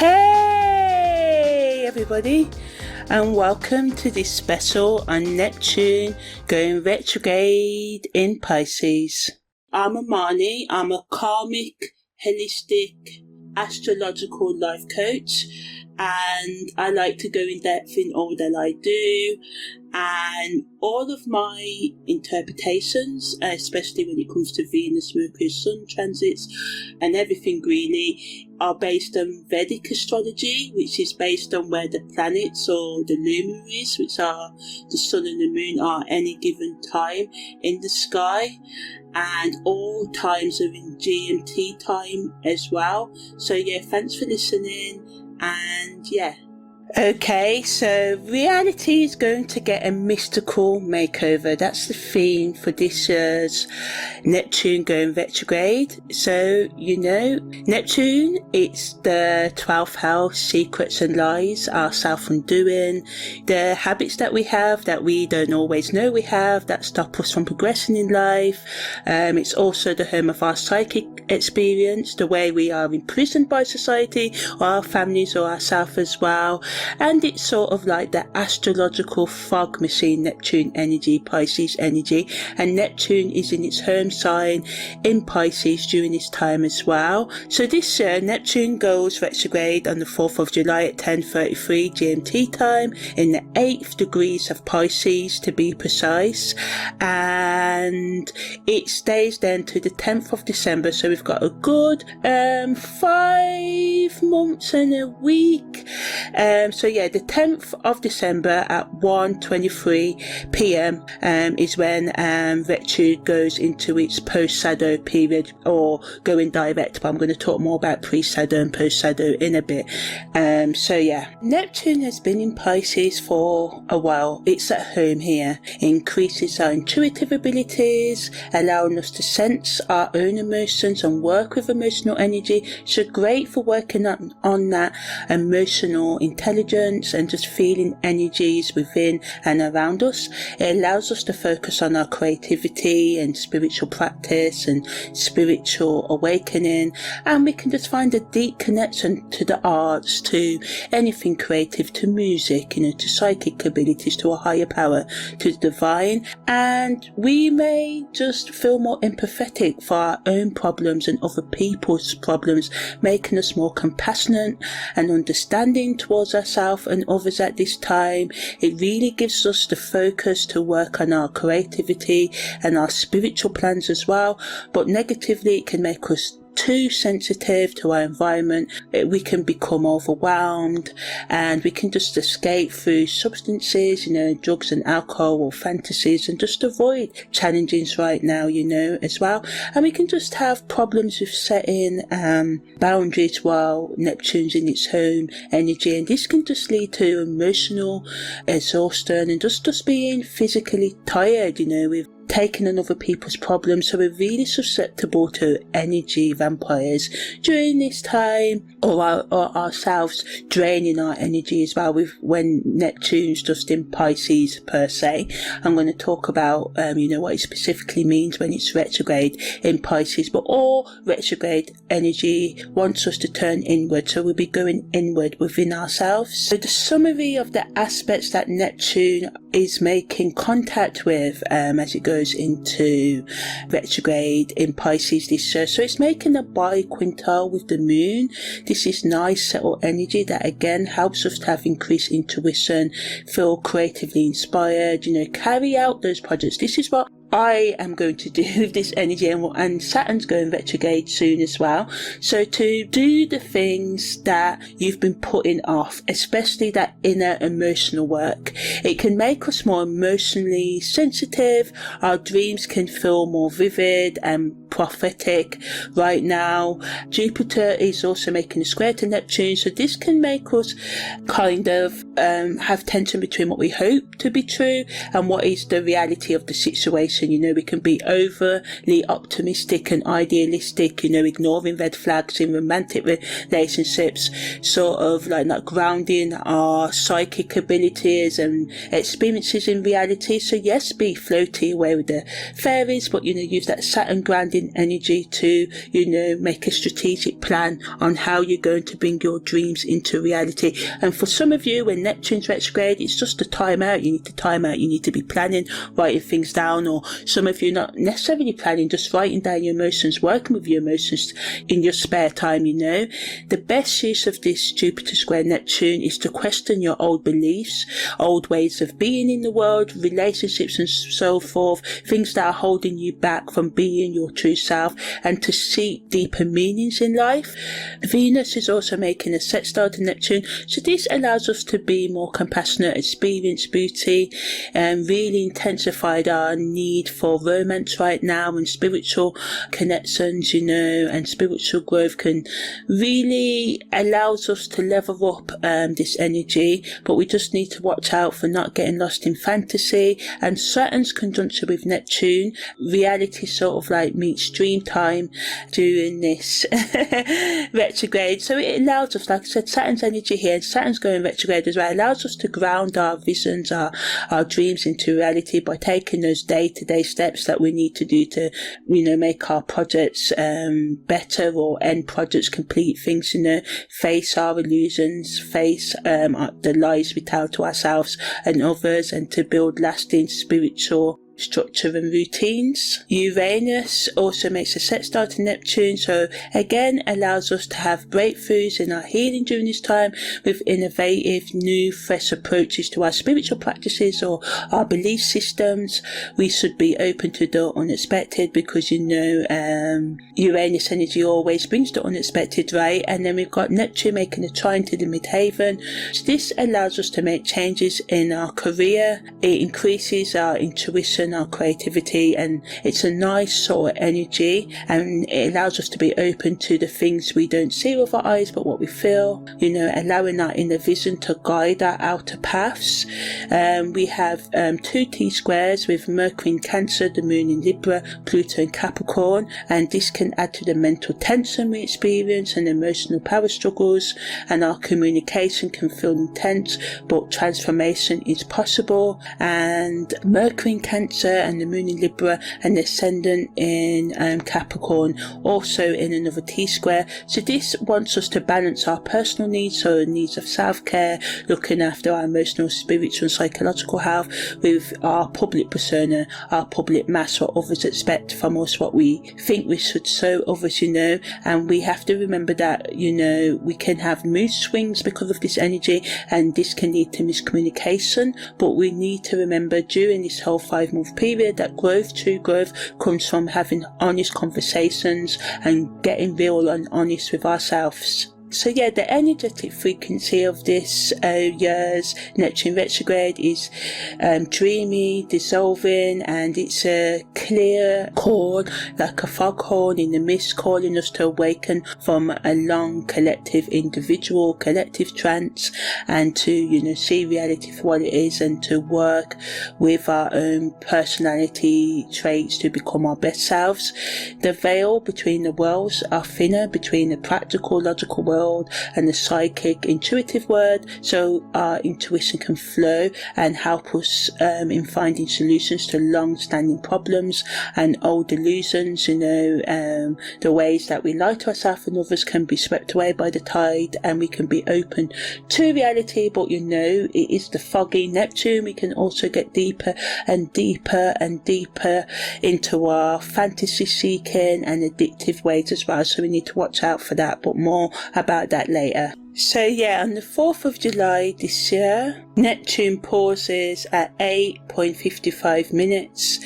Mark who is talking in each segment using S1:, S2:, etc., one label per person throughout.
S1: Hey everybody, and welcome to this special on Neptune going retrograde in Pisces. I'm Amani. I'm a karmic, holistic, astrological life coach, and I like to go in depth in all that I do, and all of my interpretations, especially when it comes to Venus, Mercury, Sun transits and everything really, are based on Vedic astrology, which is based on where the planets or the luminaries, which are the sun and the moon, are any given time in the sky, and all times are in GMT time as well. So yeah, thanks for listening, and yeah. Okay, so reality is going to get a mystical makeover. That's the theme for this year's Neptune going retrograde. So, you know, Neptune, it's the 12th house, secrets and lies, our self-undoing, the habits that we have that we don't always know we have, that stop us from progressing in life. It's also the home of our psychic experience, the way we are imprisoned by society, or our families, or ourselves as well. And it's sort of like the astrological fog machine, Neptune energy, Pisces energy, and Neptune is in its home sign in Pisces during this time as well. So this year Neptune goes retrograde on the 4th of July at 10:33 GMT time in the 8th degrees of Pisces, to be precise, and it stays then to the 10th of December. So we've got a good 5 months and a week. So yeah, the 10th of December at 1:23 p.m. Is when retrograde goes into its post-shadow period, or going direct, but I'm going to talk more about pre-shadow and post-shadow in a bit. So yeah, Neptune has been in Pisces for a while. It's at home here. It increases our intuitive abilities, allowing us to sense our own emotions and work with emotional energy. So great for working on that emotional intelligence and just feeling energies within and around us. It allows us to focus on our creativity and spiritual practice and spiritual awakening, and we can just find a deep connection to the arts, to anything creative, to music, you know, to psychic abilities, to a higher power, to the divine, and we may just feel more empathetic for our own problems and other people's problems, making us more compassionate and understanding towards ourselves and others at this time. It really gives us the focus to work on our creativity and our spiritual plans as well, but negatively it can make us too sensitive to our environment. We can become overwhelmed, and we can just escape through substances, you know, drugs and alcohol, or fantasies, and just avoid challenges right now, you know, as well. And we can just have problems with setting boundaries while Neptune's in its home energy, and this can just lead to emotional exhaustion and just being physically tired, you know, with taking on other people's problems. So we're really susceptible to energy vampires during this time, or ourselves draining our energy as well, with when Neptune's just in Pisces per se. I'm going to talk about you know, what it specifically means when it's retrograde in Pisces, but all retrograde energy wants us to turn inward, so we'll be going inward within ourselves. So the summary of the aspects that Neptune is making contact with as it goes into retrograde in Pisces this year. So it's making a bi-quintile with the moon. This is nice settled energy that again helps us to have increased intuition, feel creatively inspired, you know, carry out those projects. This is what I am going to do with this energy, and Saturn's going retrograde soon as well. So to do the things that you've been putting off, especially that inner emotional work, it can make us more emotionally sensitive. Our dreams can feel more vivid and prophetic right now. Jupiter is also making a square to Neptune, so this can make us kind of have tension between what we hope to be true and what is the reality of the situation. person. We can be overly optimistic and idealistic, ignoring red flags in romantic relationships, sort of like not grounding our psychic abilities and experiences in reality. So yes, be floaty away with the fairies, but use that Saturn grounding energy to make a strategic plan on how you're going to bring your dreams into reality. And for some of you, when Neptune's retrograde, it's just a time out. You need to time out. You need to be planning, writing things down, or some of you not necessarily planning, just writing down your emotions, working with your emotions in your spare time. The best use of this Jupiter square Neptune is to question your old beliefs, old ways of being in the world, relationships and so forth, things that are holding you back from being your true self, and to seek deeper meanings in life. Venus is also making a sextile to Neptune, so this allows us to be more compassionate, experience beauty, and really intensified our need for romance right now, and spiritual connections, and spiritual growth can really allows us to level up this energy. But we just need to watch out for not getting lost in fantasy. And Saturn's conjunction with Neptune, reality sort of like meets dream time during this retrograde. So it allows us, like I said, Saturn's energy here, and Saturn's going retrograde as well, allows us to ground our visions, our dreams into reality by taking those day-to-day steps that we need to do to make our projects better, or end projects, complete things, face our illusions, face the lies we tell to ourselves and others, and to build lasting spiritual structure and routines. Uranus also makes a sextile to Neptune, so again allows us to have breakthroughs in our healing during this time with innovative, new, fresh approaches to our spiritual practices or our belief systems. We should be open to the unexpected, because Uranus energy always brings the unexpected, right? And then we've got Neptune making a trine to the midheaven. So this allows us to make changes in our career. It increases our intuition, our creativity, and it's a nice sort of energy, and it allows us to be open to the things we don't see with our eyes but what we feel, allowing our inner vision to guide our outer paths. We have 2 T-squares with Mercury in Cancer, the Moon in Libra, Pluto in Capricorn, and this can add to the mental tension we experience and emotional power struggles, and our communication can feel intense, but transformation is possible. And Mercury in Cancer and the Moon in Libra and the Ascendant in Capricorn, also in another T-square. So this wants us to balance our personal needs, so needs of self-care, looking after our emotional, spiritual and psychological health, with our public persona, our public mass, what others expect from us, what we think we should show others, and we have to remember that, we can have mood swings because of this energy, and this can lead to miscommunication. But we need to remember during this whole 5-month period that true growth comes from having honest conversations and getting real and honest with ourselves. So yeah, the energetic frequency of this year's Neptune retrograde is dreamy, dissolving, and it's a clear chord, like a foghorn in the mist, calling us to awaken from a long collective trance, and to see reality for what it is, and to work with our own personality traits to become our best selves. The veil between the worlds are thinner, between the practical, logical world and the psychic, intuitive world, so our intuition can flow and help us in finding solutions to long-standing problems and old delusions. The ways that we lie to ourselves and others can be swept away by the tide, and we can be open to reality. But it is the foggy Neptune. We can also get deeper and deeper and deeper into our fantasy seeking and addictive ways as well, so we need to watch out for that, but more about that later. So yeah, on the 4th of July this year, Neptune pauses at 8:55 minutes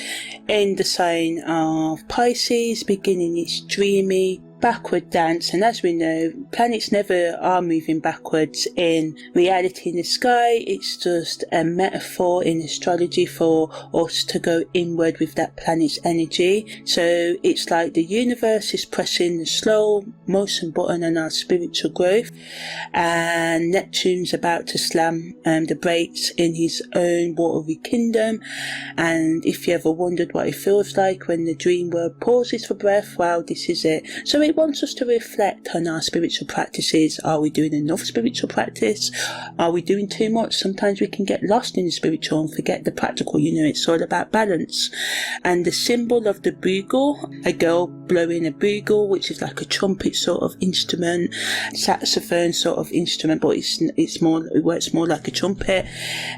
S1: in the sign of Pisces, beginning its dreamy, backward dance, and as we know, planets never are moving backwards in reality in the sky. It's just a metaphor in astrology for us to go inward with that planet's energy. So it's like the universe is pressing the slow motion button on our spiritual growth, and Neptune's about to slam the brakes in his own watery kingdom. And if you ever wondered what it feels like when the dream world pauses for breath, well, this is it. So it wants us to reflect on our spiritual practices. Are we doing enough spiritual practice? Are we doing too much? Sometimes we can get lost in the spiritual and forget the practical. It's all about balance. And the symbol of the bugle, a girl blowing a bugle, which is like a trumpet sort of instrument, saxophone sort of instrument, but it works more like a trumpet,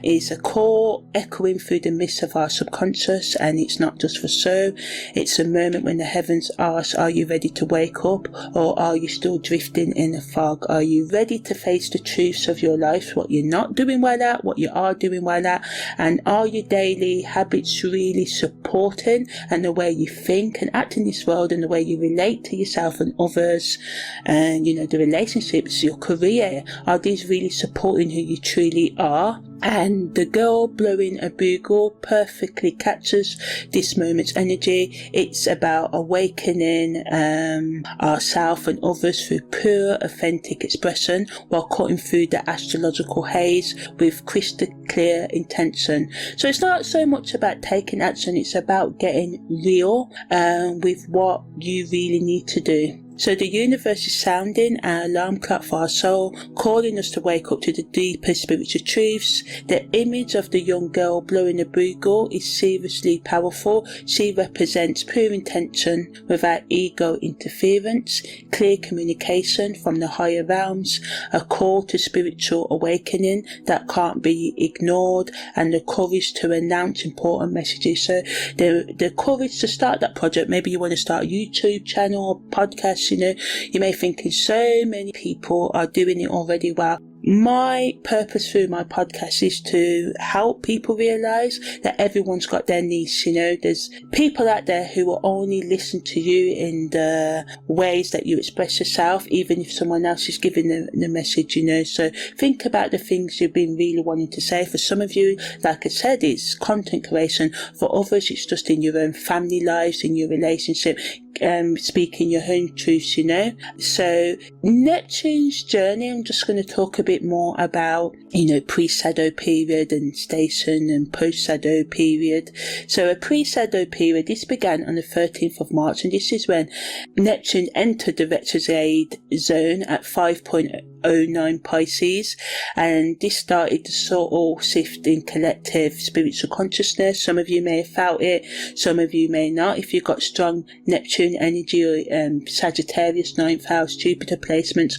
S1: is a call echoing through the mist of our subconscious. And it's not just for show. It's a moment when the heavens ask, are you ready to wake up, or are you still drifting in a fog? Are you ready to face the truths of your life, what you're not doing well at, what you are doing well at, and are your daily habits really supporting and the way you think and act in this world and the way you relate to yourself and others, and the relationships, your career, are these really supporting who you truly are? And the girl blowing a bugle perfectly captures this moment's energy. It's about awakening ourselves and others through pure, authentic expression while cutting through the astrological haze with crystal clear intention. So it's not so much about taking action, it's about getting real with what you really need to do. So the universe is sounding an alarm clock for our soul, calling us to wake up to the deeper spiritual truths. The image of the young girl blowing a bugle is seriously powerful. She represents pure intention without ego interference, clear communication from the higher realms, a call to spiritual awakening that can't be ignored, and the courage to announce important messages. So the courage to start that project. Maybe you want to start a YouTube channel or podcast. You may think so many people are doing it already well. My purpose through my podcast is to help people realize that everyone's got their niche. There's people out there who will only listen to you in the ways that you express yourself, even if someone else is giving the message, So think about the things you've been really wanting to say. For some of you, like I said, it's content creation. For others, it's just in your own family lives, in your relationship, speaking your own truths, So Neptune's journey, I'm just going to talk a bit more about, pre-shadow period and station and post-shadow period. So a pre-shadow period, this began on the 13th of March, and this is when Neptune entered the retrograde zone at 5.09 Pisces, and this started the subtle shift in collective spiritual consciousness. Some of you may have felt it, some of you may not. If you've got strong Neptune energy or Sagittarius 9th house, Jupiter placements,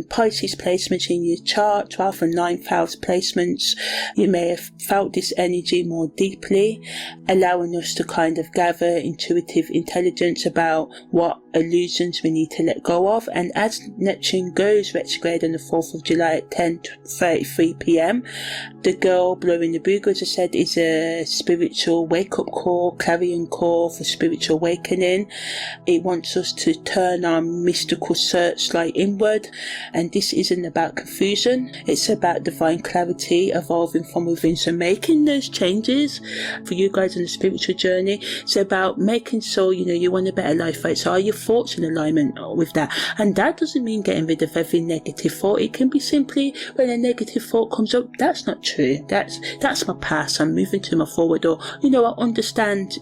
S1: Pisces placements in your chart, 12th and 9th house placements, you may have felt this energy more deeply, allowing us to kind of gather intuitive intelligence about what illusions we need to let go of. And as Neptune goes retrograde on the 4th of July at 10:33 p.m, the girl blowing the bugle, as I said, is a spiritual wake-up call, clarion call for spiritual awakening. It wants us to turn our mystical searchlight inward, and this isn't about confusion, it's about divine clarity evolving from within. So making those changes for you guys on the spiritual journey, it's about making sure you want a better life, right? So are your thoughts in alignment with that? And that doesn't mean getting rid of every negative thought. It can be simply when a negative thought comes up, that's not true, that's my past, I'm moving to my forward. Or I understand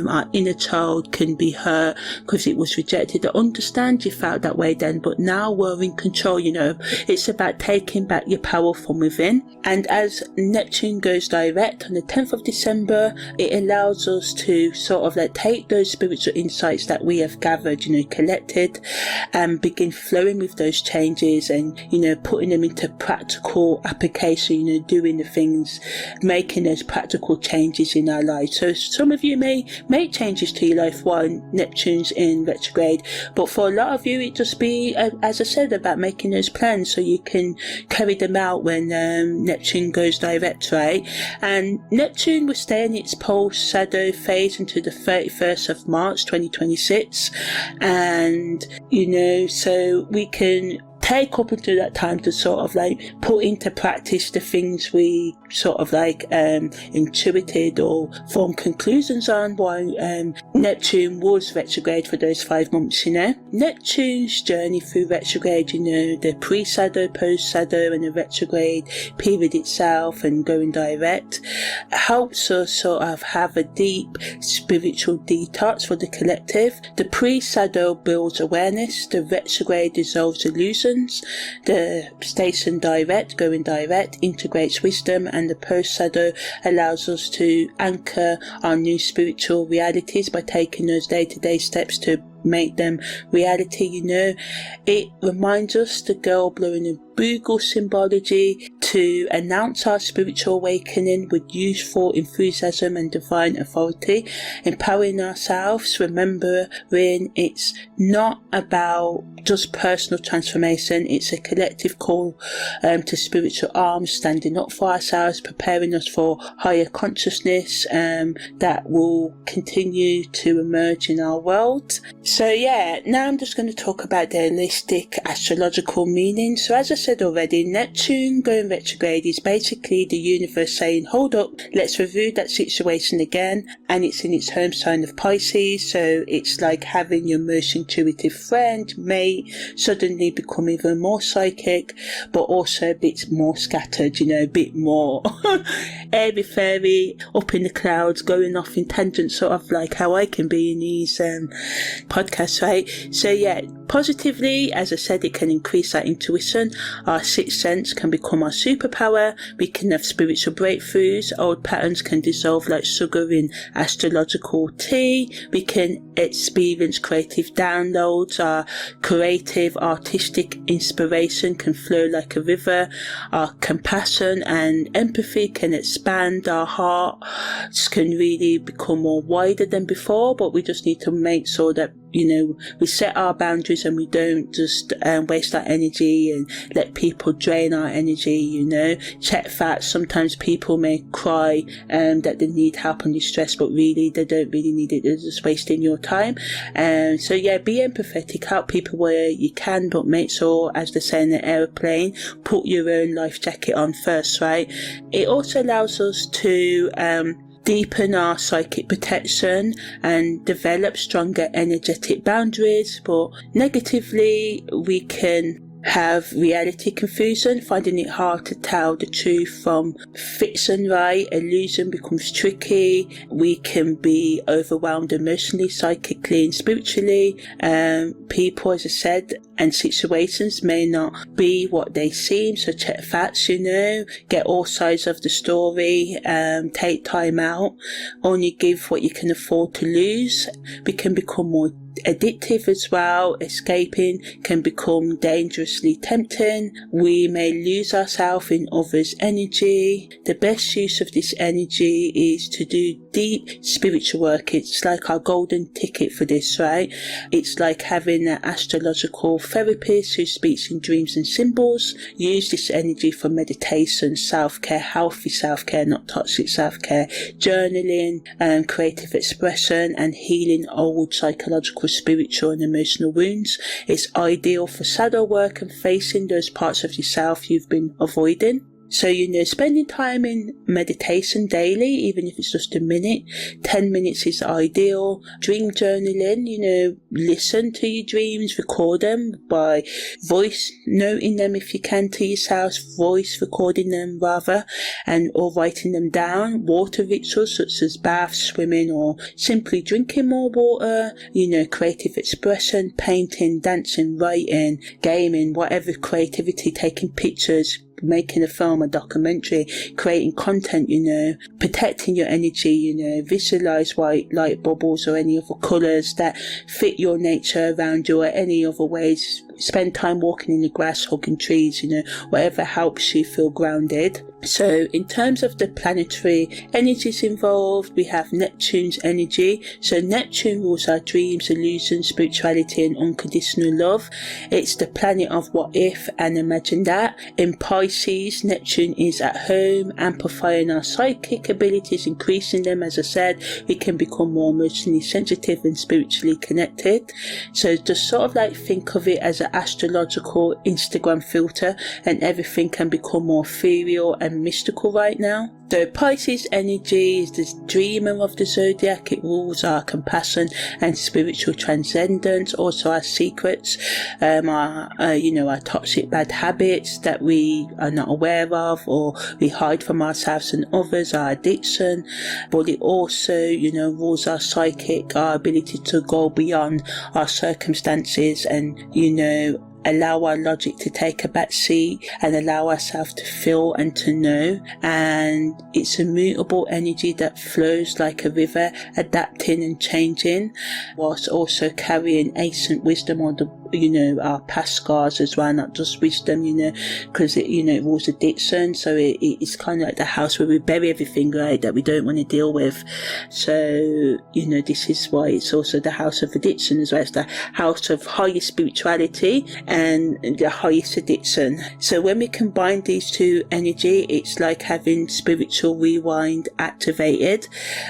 S1: our inner child can be hurt because it was rejected. I understand you felt that way then, but now we're in control. It's about taking back your power from within. And as Neptune goes direct on the 10th of December, it allows us to sort of take those spiritual insights that we have gathered, collected, and begin flowing with those changes changes and, putting them into practical application, doing the things, making those practical changes in our life. So some of you may make changes to your life while Neptune's in retrograde, but for a lot of you it just be, as I said, about making those plans so you can carry them out when Neptune goes direct, right? And Neptune will stay in its pole shadow phase until the 31st of March 2026, and so we can take up until that time to sort of put into practice the things we sort of intuited or form conclusions on while Neptune was retrograde for those 5 months. Neptune's journey through retrograde, the pre-shadow, post-shadow and the retrograde period itself and going direct, helps us sort of have a deep spiritual detox for the collective. The pre-shadow builds awareness, the retrograde dissolves illusions, the station direct, going direct, integrates wisdom, and the post-shadow allows us to anchor our new spiritual realities by taking those day-to-day steps to make them reality. It reminds us, the girl blowing a bugle symbology, to announce our spiritual awakening with youthful enthusiasm and divine authority, empowering ourselves, remembering it's not about just personal transformation, it's a collective call to spiritual arms, standing up for ourselves, preparing us for higher consciousness that will continue to emerge in our world. So now I'm just going to talk about the holistic astrological meaning. So as I said already, Neptune going retrograde is basically the universe saying, hold up, let's review that situation again, and it's in its home sign of Pisces, so it's like having your most intuitive friend, mate, suddenly become even more psychic, but also a bit more scattered, a bit more airy fairy, up in the clouds, going off in tangents, sort of like how I can be in these podcasts, right? So positively, as I said, it can increase our intuition, our sixth sense can become our superpower, we can have spiritual breakthroughs, old patterns can dissolve like sugar in astrological tea, we can experience creative downloads, our creative artistic inspiration can flow like a river, our compassion and empathy can expand, our hearts can really become more wider than before, but we just need to make sure that we set our boundaries and we don't just waste our energy and let people drain our energy. Check facts, sometimes people may cry that they need help and distress, but really they don't really need it, they're just wasting your time. So be empathetic, help people where you can, but make sure, as they say in the aeroplane, put your own life jacket on first, right? It also allows us to deepen our psychic protection and develop stronger energetic boundaries, but negatively we can have reality confusion, finding it hard to tell the truth from fiction, right? Illusion becomes tricky. We can be overwhelmed emotionally, psychically and spiritually. People, as I said, and situations may not be what they seem, so check facts, get all sides of the story, take time out, only give what you can afford to lose. We can become more addictive as well. Escaping can become dangerously tempting. We may lose ourselves in others' energy. The best use of this energy is to do deep spiritual work. It's like our golden ticket for this, right? It's like having an astrological therapist who speaks in dreams and symbols. Use this energy for meditation, self-care, healthy self-care, not toxic self-care, journaling, creative expression and healing old psychological, spiritual and emotional wounds. It's ideal for shadow work and facing those parts of yourself you've been avoiding. So, spending time in meditation daily, even if it's just a minute, 10 minutes is ideal. Dream journaling, listen to your dreams, record them by voice noting them if you can to yourself, voice recording them rather, or writing them down. Water rituals such as baths, swimming, or simply drinking more water, creative expression, painting, dancing, writing, gaming, whatever creativity, taking pictures, making a film, a documentary, creating content, protecting your energy, visualize white light bubbles or any other colours that fit your nature around you, or any other ways spend time walking in the grass, hugging trees, whatever helps you feel grounded. So in terms of the planetary energies involved, we have Neptune's energy. So Neptune rules our dreams, illusions, spirituality and unconditional love. It's the planet of what if and imagine that. In Pisces, Neptune is at home, amplifying our psychic abilities, increasing them. As I said, we can become more emotionally sensitive and spiritually connected. So just sort of like think of it as an astrological Instagram filter, and everything can become more ethereal and mystical right now. So Pisces energy is the dreamer of the zodiac. It rules our compassion and spiritual transcendence, also our secrets, our toxic bad habits that we are not aware of or we hide from ourselves and others, our addiction. But it also, rules our psychic, our ability to go beyond our circumstances and, allow our logic to take a back seat and allow ourselves to feel and to know. And it's a mutable energy that flows like a river, adapting and changing, whilst also carrying ancient wisdom or our past scars as well, not just wisdom, because it rules addiction. So it's kind of like the house where we bury everything, right, that we don't want to deal with. So, this is why it's also the house of addiction as well. It's the house of highest spirituality and the highest addiction. So when we combine these two energy, it's like having spiritual rewind activated.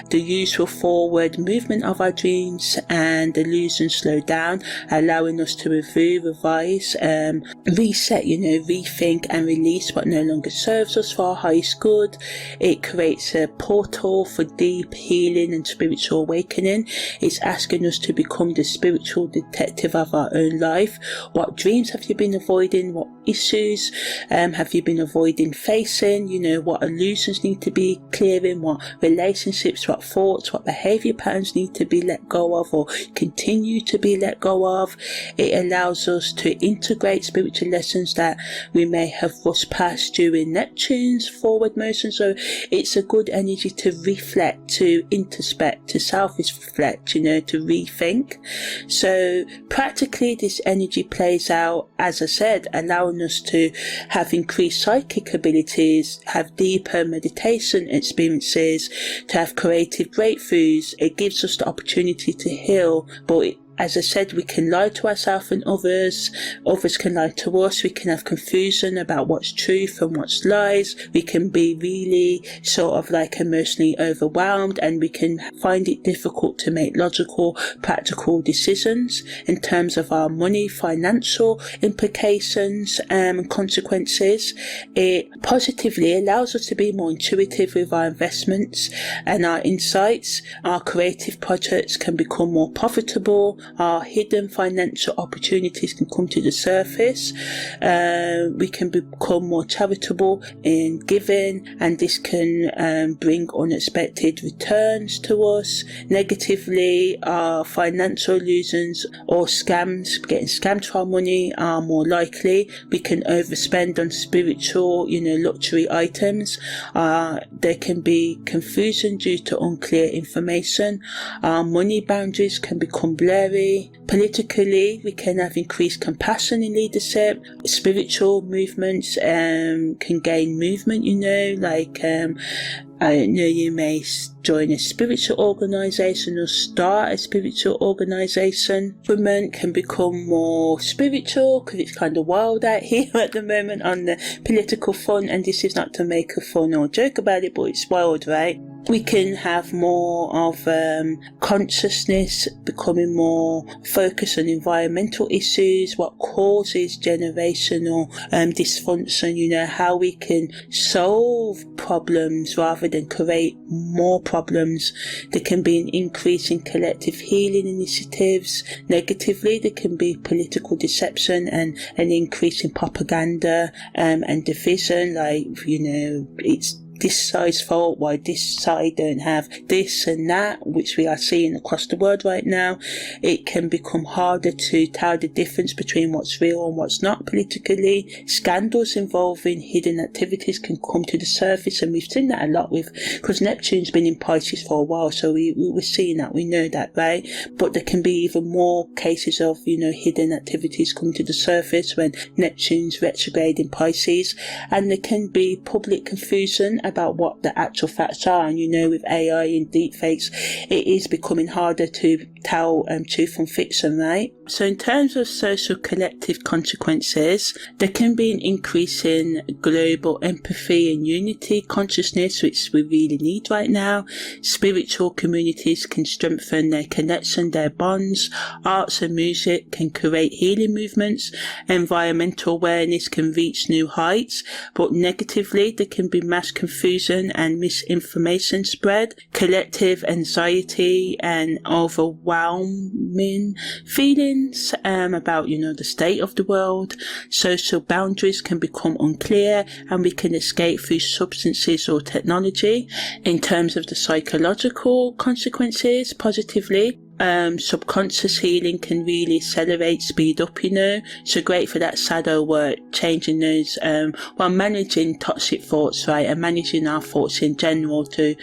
S1: The usual forward movement of our dreams and illusions slow down, allowing us to review, revise, reset, rethink and release what no longer serves us for our highest good. It creates a portal for deep healing and spiritual awakening. It's asking us to become the spiritual detective of our own life. What dreams have you been avoiding? What issues have you been avoiding facing? What illusions need to be clearing? What relationships, what thoughts, what behavior patterns need to be let go of or continue to be let go of? It allows us to integrate spiritual lessons that we may have rushed past during Neptune's forward motion. So it's a good energy to reflect, to introspect, to self-reflect, to rethink. So practically this energy plays out, as I said, allowing us to have increased psychic abilities, have deeper meditation experiences, to have creative breakthroughs. It gives us the opportunity to heal, but as I said, we can lie to ourselves and others can lie to us. We can have confusion about what's truth and what's lies. We can be really sort of like emotionally overwhelmed, and we can find it difficult to make logical, practical decisions in terms of our money, financial implications and consequences. It positively allows us to be more intuitive with our investments and our insights. Our creative projects can become more profitable. Our hidden financial opportunities can come to the surface. We can become more charitable in giving, and this can bring unexpected returns to us. Negatively, our financial illusions or scams, getting scammed for our money, are more likely. We can overspend on spiritual, luxury items. There can be confusion due to unclear information. Our money boundaries can become blurry. Politically, we can have increased compassion in leadership. Spiritual movements can gain movement, you may join a spiritual organisation or start a spiritual organisation. Women can become more spiritual because it's kind of wild out here at the moment on the political front, and this is not to make a fun or joke about it, but it's wild, right? We can have more of consciousness, becoming more focused on environmental issues, what causes generational dysfunction, how we can solve problems rather than create more problems. There can be an increase in collective healing initiatives. Negatively, there can be political deception and an increase in propaganda and division. this side's fault, why this side don't have this and that, which we are seeing across the world right now. It can become harder to tell the difference between what's real and what's not politically. Scandals involving hidden activities can come to the surface, and we've seen that a lot because Neptune's been in Pisces for a while, so we're seeing that, we know that, right? But there can be even more cases of, hidden activities come to the surface when Neptune's retrograde in Pisces, and there can be public confusion about what the actual facts are. And with AI and deepfakes, it is becoming harder to tell truth from fiction, right? So in terms of social collective consequences, there can be an increase in global empathy and unity consciousness, which we really need right now. Spiritual communities can strengthen their connection, their bonds. Arts and music can create healing movements. Environmental awareness can reach new heights, but negatively there can be mass confusion and misinformation spread. Collective anxiety and overwhelming feelings about the state of the world. Social boundaries can become unclear, and we can escape through substances or technology. In terms of the psychological consequences, positively, subconscious healing can really accelerate, speed up, so great for that shadow work, changing those, while managing toxic thoughts, right, and managing our thoughts in general to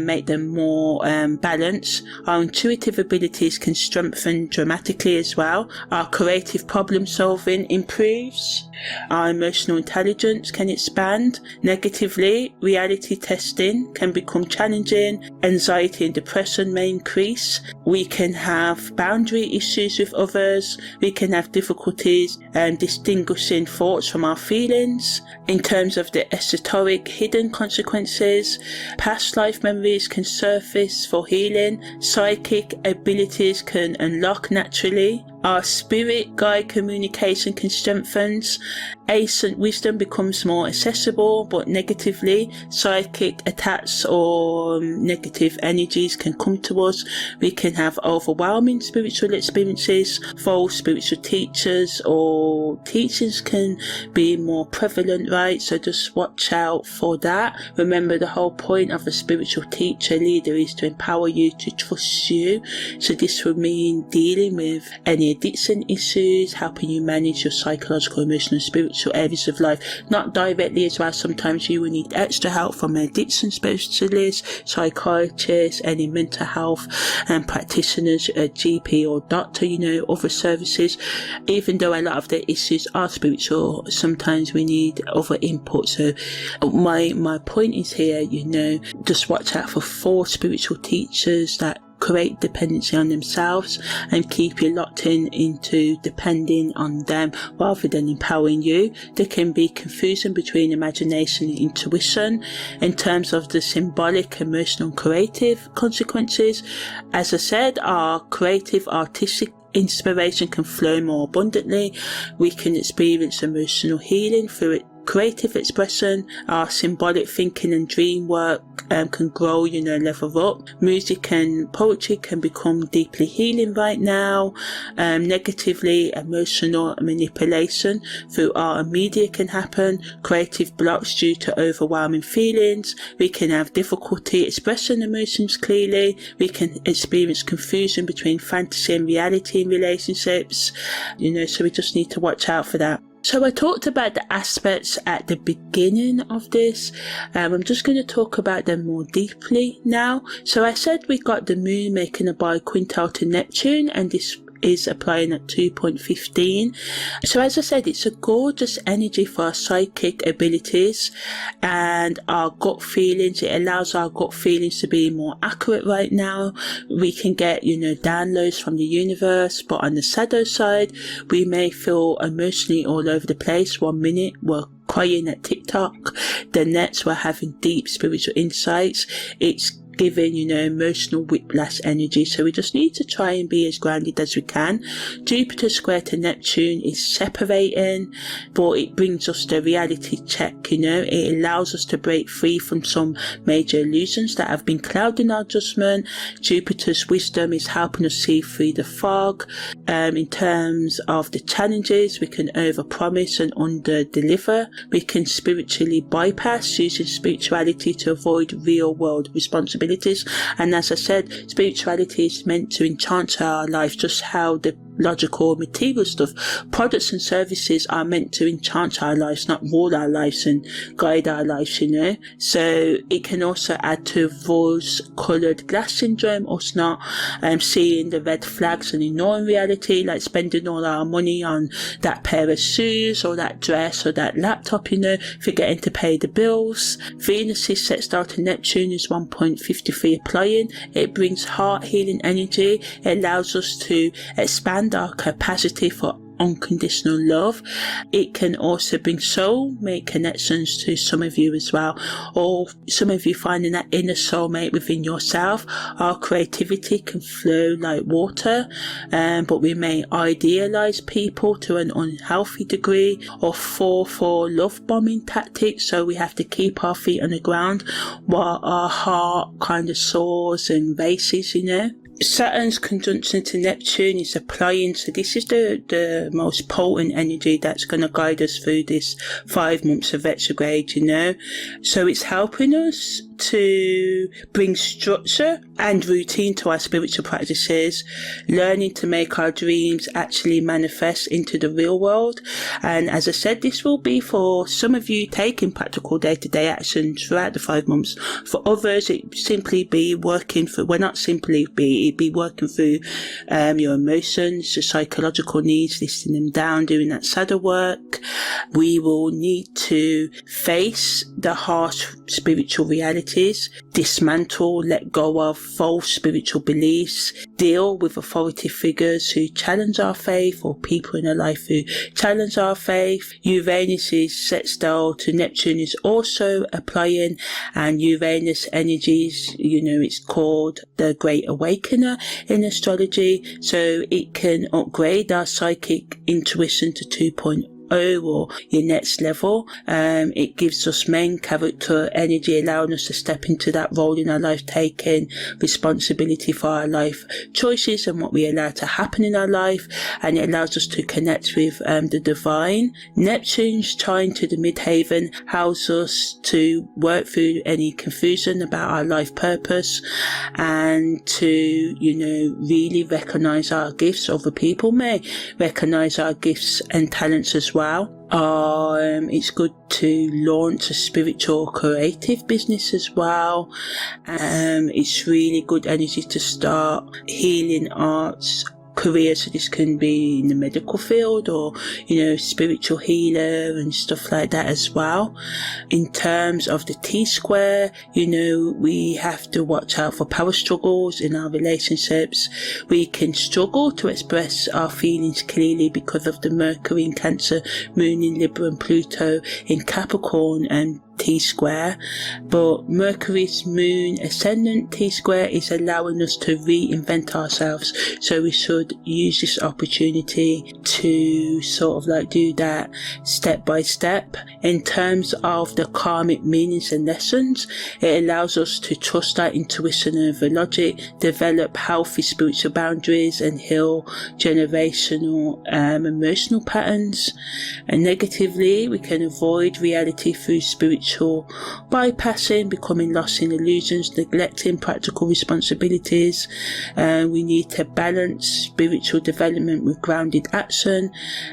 S1: make them more balanced. Our intuitive abilities can strengthen dramatically as well. Our creative problem solving improves. Our emotional intelligence can expand. Negatively, reality testing can become challenging. Anxiety and depression may increase. We can have boundary issues with others. We can have difficulties distinguishing thoughts from our feelings. In terms of the esoteric hidden consequences, past life memories can surface for healing. Psychic abilities can unlock naturally. Our spirit guide communication can strengthen. Ancient wisdom becomes more accessible, but negatively, psychic attacks or negative energies can come to us. We can have overwhelming spiritual experiences. False spiritual teachers or teachings can be more prevalent, right? So just watch out for that. Remember, the whole point of a spiritual teacher, leader, is to empower you to trust you. So this will mean dealing with any addiction issues, helping you manage your psychological, emotional, spiritual areas of life. Not directly as well, sometimes you will need extra help from an addiction specialist, psychiatrist, any mental health and practitioners, a GP or doctor, other services. Even though a lot of the issues are spiritual, sometimes we need other input. So my point is here, just watch out for 4 spiritual teachers that create dependency on themselves and keep you locked into depending on them rather than empowering you. There can be confusion between imagination and intuition. In terms of the symbolic, emotional and creative consequences, as I said, our creative, artistic inspiration can flow more abundantly. We can experience emotional healing through it. Creative expression, our symbolic thinking and dream work can grow, level up. Music and poetry can become deeply healing right now. Negatively, emotional manipulation through art and media can happen. Creative blocks due to overwhelming feelings. We can have difficulty expressing emotions clearly. We can experience confusion between fantasy and reality in relationships. So we just need to watch out for that. So I talked about the aspects at the beginning of this. I'm just going to talk about them more deeply now. So I said we got the moon making a biquintal to Neptune, and this is applying at 2.15. So as I said, it's a gorgeous energy for our psychic abilities and our gut feelings. It allows our gut feelings to be more accurate right now. We can get, downloads from the universe, but on the shadow side, we may feel emotionally all over the place. 1 minute we're crying at TikTok, the next we're having deep spiritual insights. It's giving, emotional whiplash energy. So we just need to try and be as grounded as we can. Jupiter square to Neptune is separating, but it brings us the reality check, it allows us to break free from some major illusions that have been clouding our judgment. Jupiter's wisdom is helping us see through the fog. In terms of the challenges, we can overpromise and under-deliver. We can spiritually bypass, using spirituality to avoid real-world responsibilities. And as I said, spirituality is meant to enchant our life, just how the logical material stuff, products and services are meant to enchant our lives, not rule our lives and guide our lives, So it can also add to rose-coloured glass syndrome, us not seeing the red flags and ignoring reality, like spending all our money on that pair of shoes or that dress or that laptop, forgetting to pay the bills. Venus's set star to Neptune is 1.53 applying. It brings heart healing energy. It allows us to expand our capacity for unconditional love. It can also bring soulmate connections to some of you as well, or some of you finding that inner soulmate within yourself. Our creativity can flow like water, but we may idealize people to an unhealthy degree or fall for love bombing tactics, so we have to keep our feet on the ground while our heart kind of soars and races, Saturn's conjunction to Neptune is applying, so this is the most potent energy that's going to guide us through this 5 months of retrograde, So it's helping us to bring structure and routine to our spiritual practices, learning to make our dreams actually manifest into the real world. And as I said, this will be for some of you taking practical day-to-day action throughout the 5 months. For others, it simply be working for, well, not simply be, it'd be working through your emotions, your psychological needs, listing them down, doing that shadow work. We will need to face the harsh spiritual realities, dismantle, let go of false spiritual beliefs, deal with authority figures who challenge our faith or people in our life who challenge our faith. Uranus's set star to Neptune is also applying, and Uranus energies, it's called the Great Awakener in astrology, so it can upgrade our psychic intuition to 2.0 or your next level. It gives us main character energy, allowing us to step into that role in our life, taking responsibility for our life choices and what we allow to happen in our life, and it allows us to connect with the divine. Neptune's trine to the midhaven helps us to work through any confusion about our life purpose and to, really recognize our gifts. Other people may recognize our gifts and talents as well. It's good to launch a spiritual creative business as well. It's really good energy to start healing arts career, so this can be in the medical field or spiritual healer and stuff like that as well. In terms of the T-square, we have to watch out for power struggles in our relationships. We can struggle to express our feelings clearly because of the Mercury in Cancer, Moon in Libra and Pluto in Capricorn and T-square, but Mercury's moon ascendant T-square is allowing us to reinvent ourselves, so we should use this opportunity to sort of do that step by step. In terms of the karmic meanings and lessons, it allows us to trust our intuition over logic, develop healthy spiritual boundaries and heal generational emotional patterns. And negatively, we can avoid reality through spiritual bypassing, becoming lost in illusions, neglecting practical responsibilities. We need to balance spiritual development with grounded action,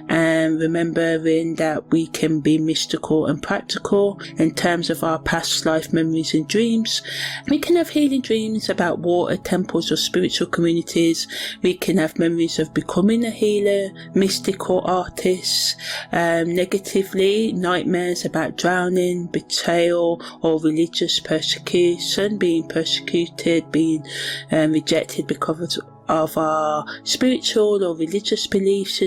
S1: and remembering that we can be mystical and practical. In terms of our past life memories and dreams, we can have healing dreams about water temples or spiritual communities. We can have memories of becoming a healer, mystical artists. Negatively, nightmares about drowning, betrayal or religious persecution, being persecuted, being rejected because of our spiritual or religious beliefs,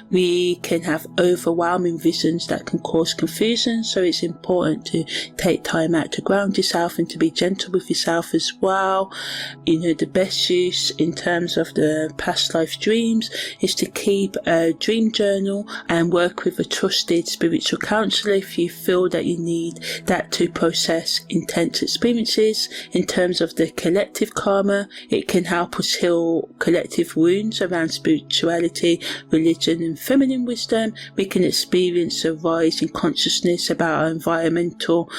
S1: we can have overwhelming visions that can cause confusion. So it's important to take time out to ground yourself and to be gentle with yourself as well. The best use in terms of the past life dreams is to keep a dream journal and work with a trusted spiritual counselor if you feel that you need that to process intense experiences. In terms of the collective karma, it can help us heal collective wounds around spirituality, religion and feminine wisdom. We can experience a rise in consciousness about our environmental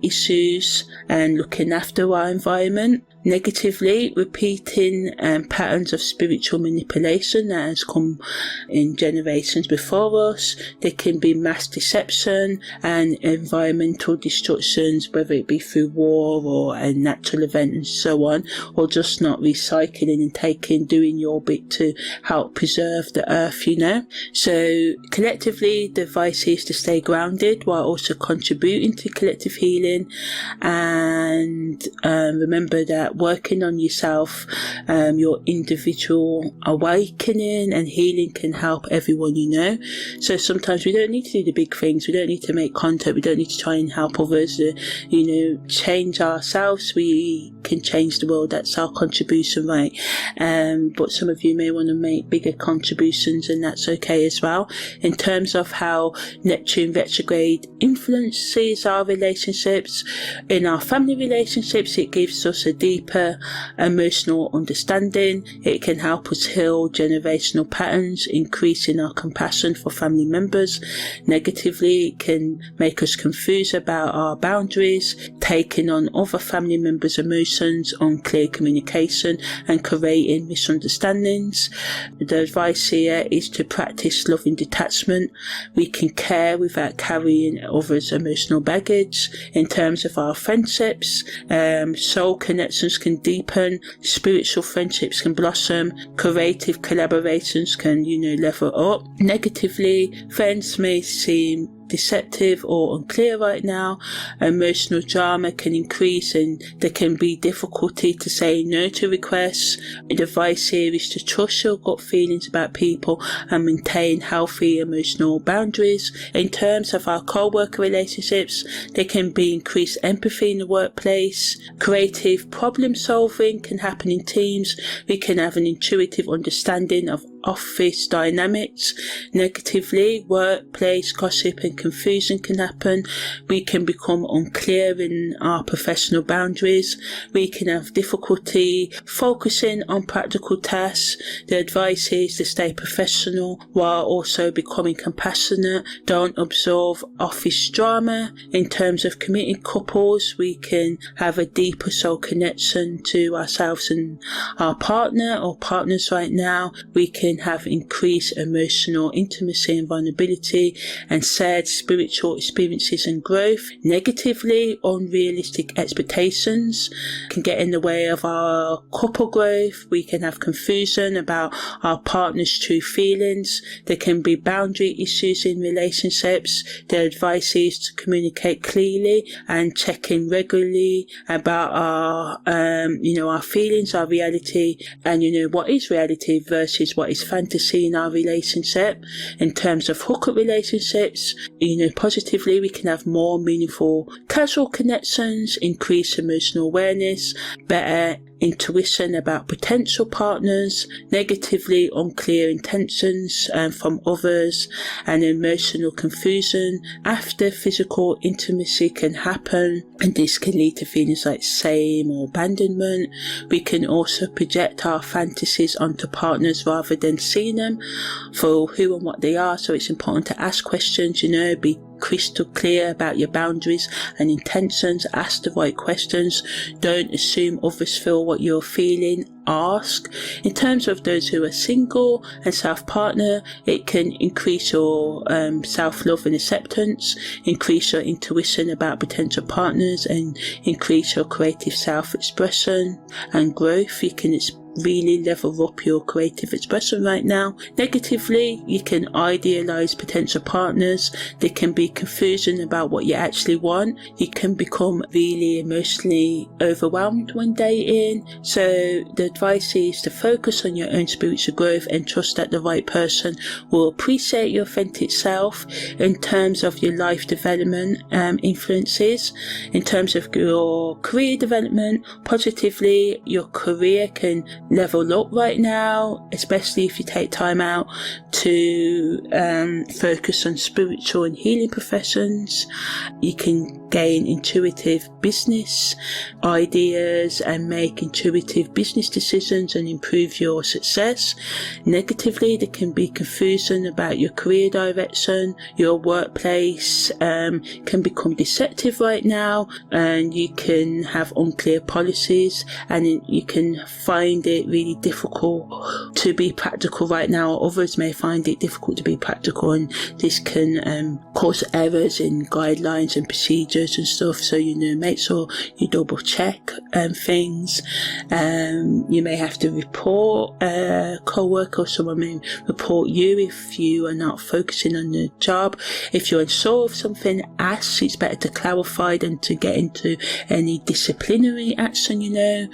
S1: issues and looking after our environment. Negatively, repeating patterns of spiritual manipulation that has come in generations before us. There can be mass deception and environmental destructions, whether it be through war or a natural event and so on, or just not recycling and doing your bit to help preserve the earth, So collectively, the advice is to stay grounded while also contributing to collective healing, and remember that working on yourself, your individual awakening and healing can help everyone So sometimes we don't need to do the big things, we don't need to make content, we don't need to try and help others, change ourselves. We can change the world, that's our contribution, right? But some of you may want to make bigger contributions, and that's okay as well. In terms of how Neptune Retrograde influences our relationships, in our family relationships, it gives us a deeper emotional understanding. It can help us heal generational patterns, increasing our compassion for family members. Negatively, it can make us confused about our boundaries, taking on other family members' emotions, unclear communication and creating misunderstandings. The advice here is to practice loving detachment. We can care without carrying others' emotional baggage. In terms of our friendships, soul connections can deepen, spiritual friendships can blossom, creative collaborations can, level up. Negatively, friends may seem deceptive or unclear right now. Emotional drama can increase and there can be difficulty to say no to requests. The advice here is to trust your gut feelings about people and maintain healthy emotional boundaries. In terms of our co-worker relationships, there can be increased empathy in the workplace. Creative problem solving can happen in teams. We can have an intuitive understanding of office dynamics. Negatively, workplace gossip and confusion can happen. We can become unclear in our professional boundaries. We can have difficulty focusing on practical tasks. The advice is to stay professional while also becoming compassionate. Don't absorb office drama. In terms of committed couples, we can have a deeper soul connection to ourselves and our partner or partners right now. We can have increased emotional intimacy and vulnerability and shared spiritual experiences and growth. Negatively, unrealistic expectations can get in the way of our couple growth. We can have confusion about our partner's true feelings. There can be boundary issues in relationships. The advice is to communicate clearly and check in regularly about our feelings, our reality, and what is reality versus what is fantasy in our relationship. In terms of hookup relationships, positively, we can have more meaningful casual connections, increase emotional awareness, better intuition about potential partners. Negatively, unclear intentions from others and emotional confusion after physical intimacy can happen, and this can lead to feelings like shame or abandonment. We can also project our fantasies onto partners rather than seeing them for who and what they are. So it's important to ask questions, be crystal clear about your boundaries and intentions. Ask the right questions. Don't assume others feel what you're feeling. Ask. In terms of those who are single and self-partner, it can increase your self-love and acceptance, increase your intuition about potential partners, and increase your creative self-expression and growth. You can really level up your creative expression right now. Negatively, you can idealize potential partners. There can be confusion about what you actually want. You can become really emotionally overwhelmed one day in. So the advice is to focus on your own spiritual growth and trust that the right person will appreciate your authentic self. In terms of your life development influences, in terms of your career development, positively, your career can level up right now, especially if you take time out to focus on spiritual and healing professions. You can gain intuitive business ideas and make intuitive business decisions and improve your success. Negatively, there can be confusion about your career direction. Your workplace can become deceptive right now, and you can have unclear policies, and you can find it really difficult to be practical right now, or others may find it difficult to be practical, and this can cause errors in guidelines and procedures and stuff. So make sure you double check things. You may have to report a co-worker, or someone may report you if you are not focusing on the job. If you're unsure of something, ask. It's better to clarify than to get into any disciplinary action. The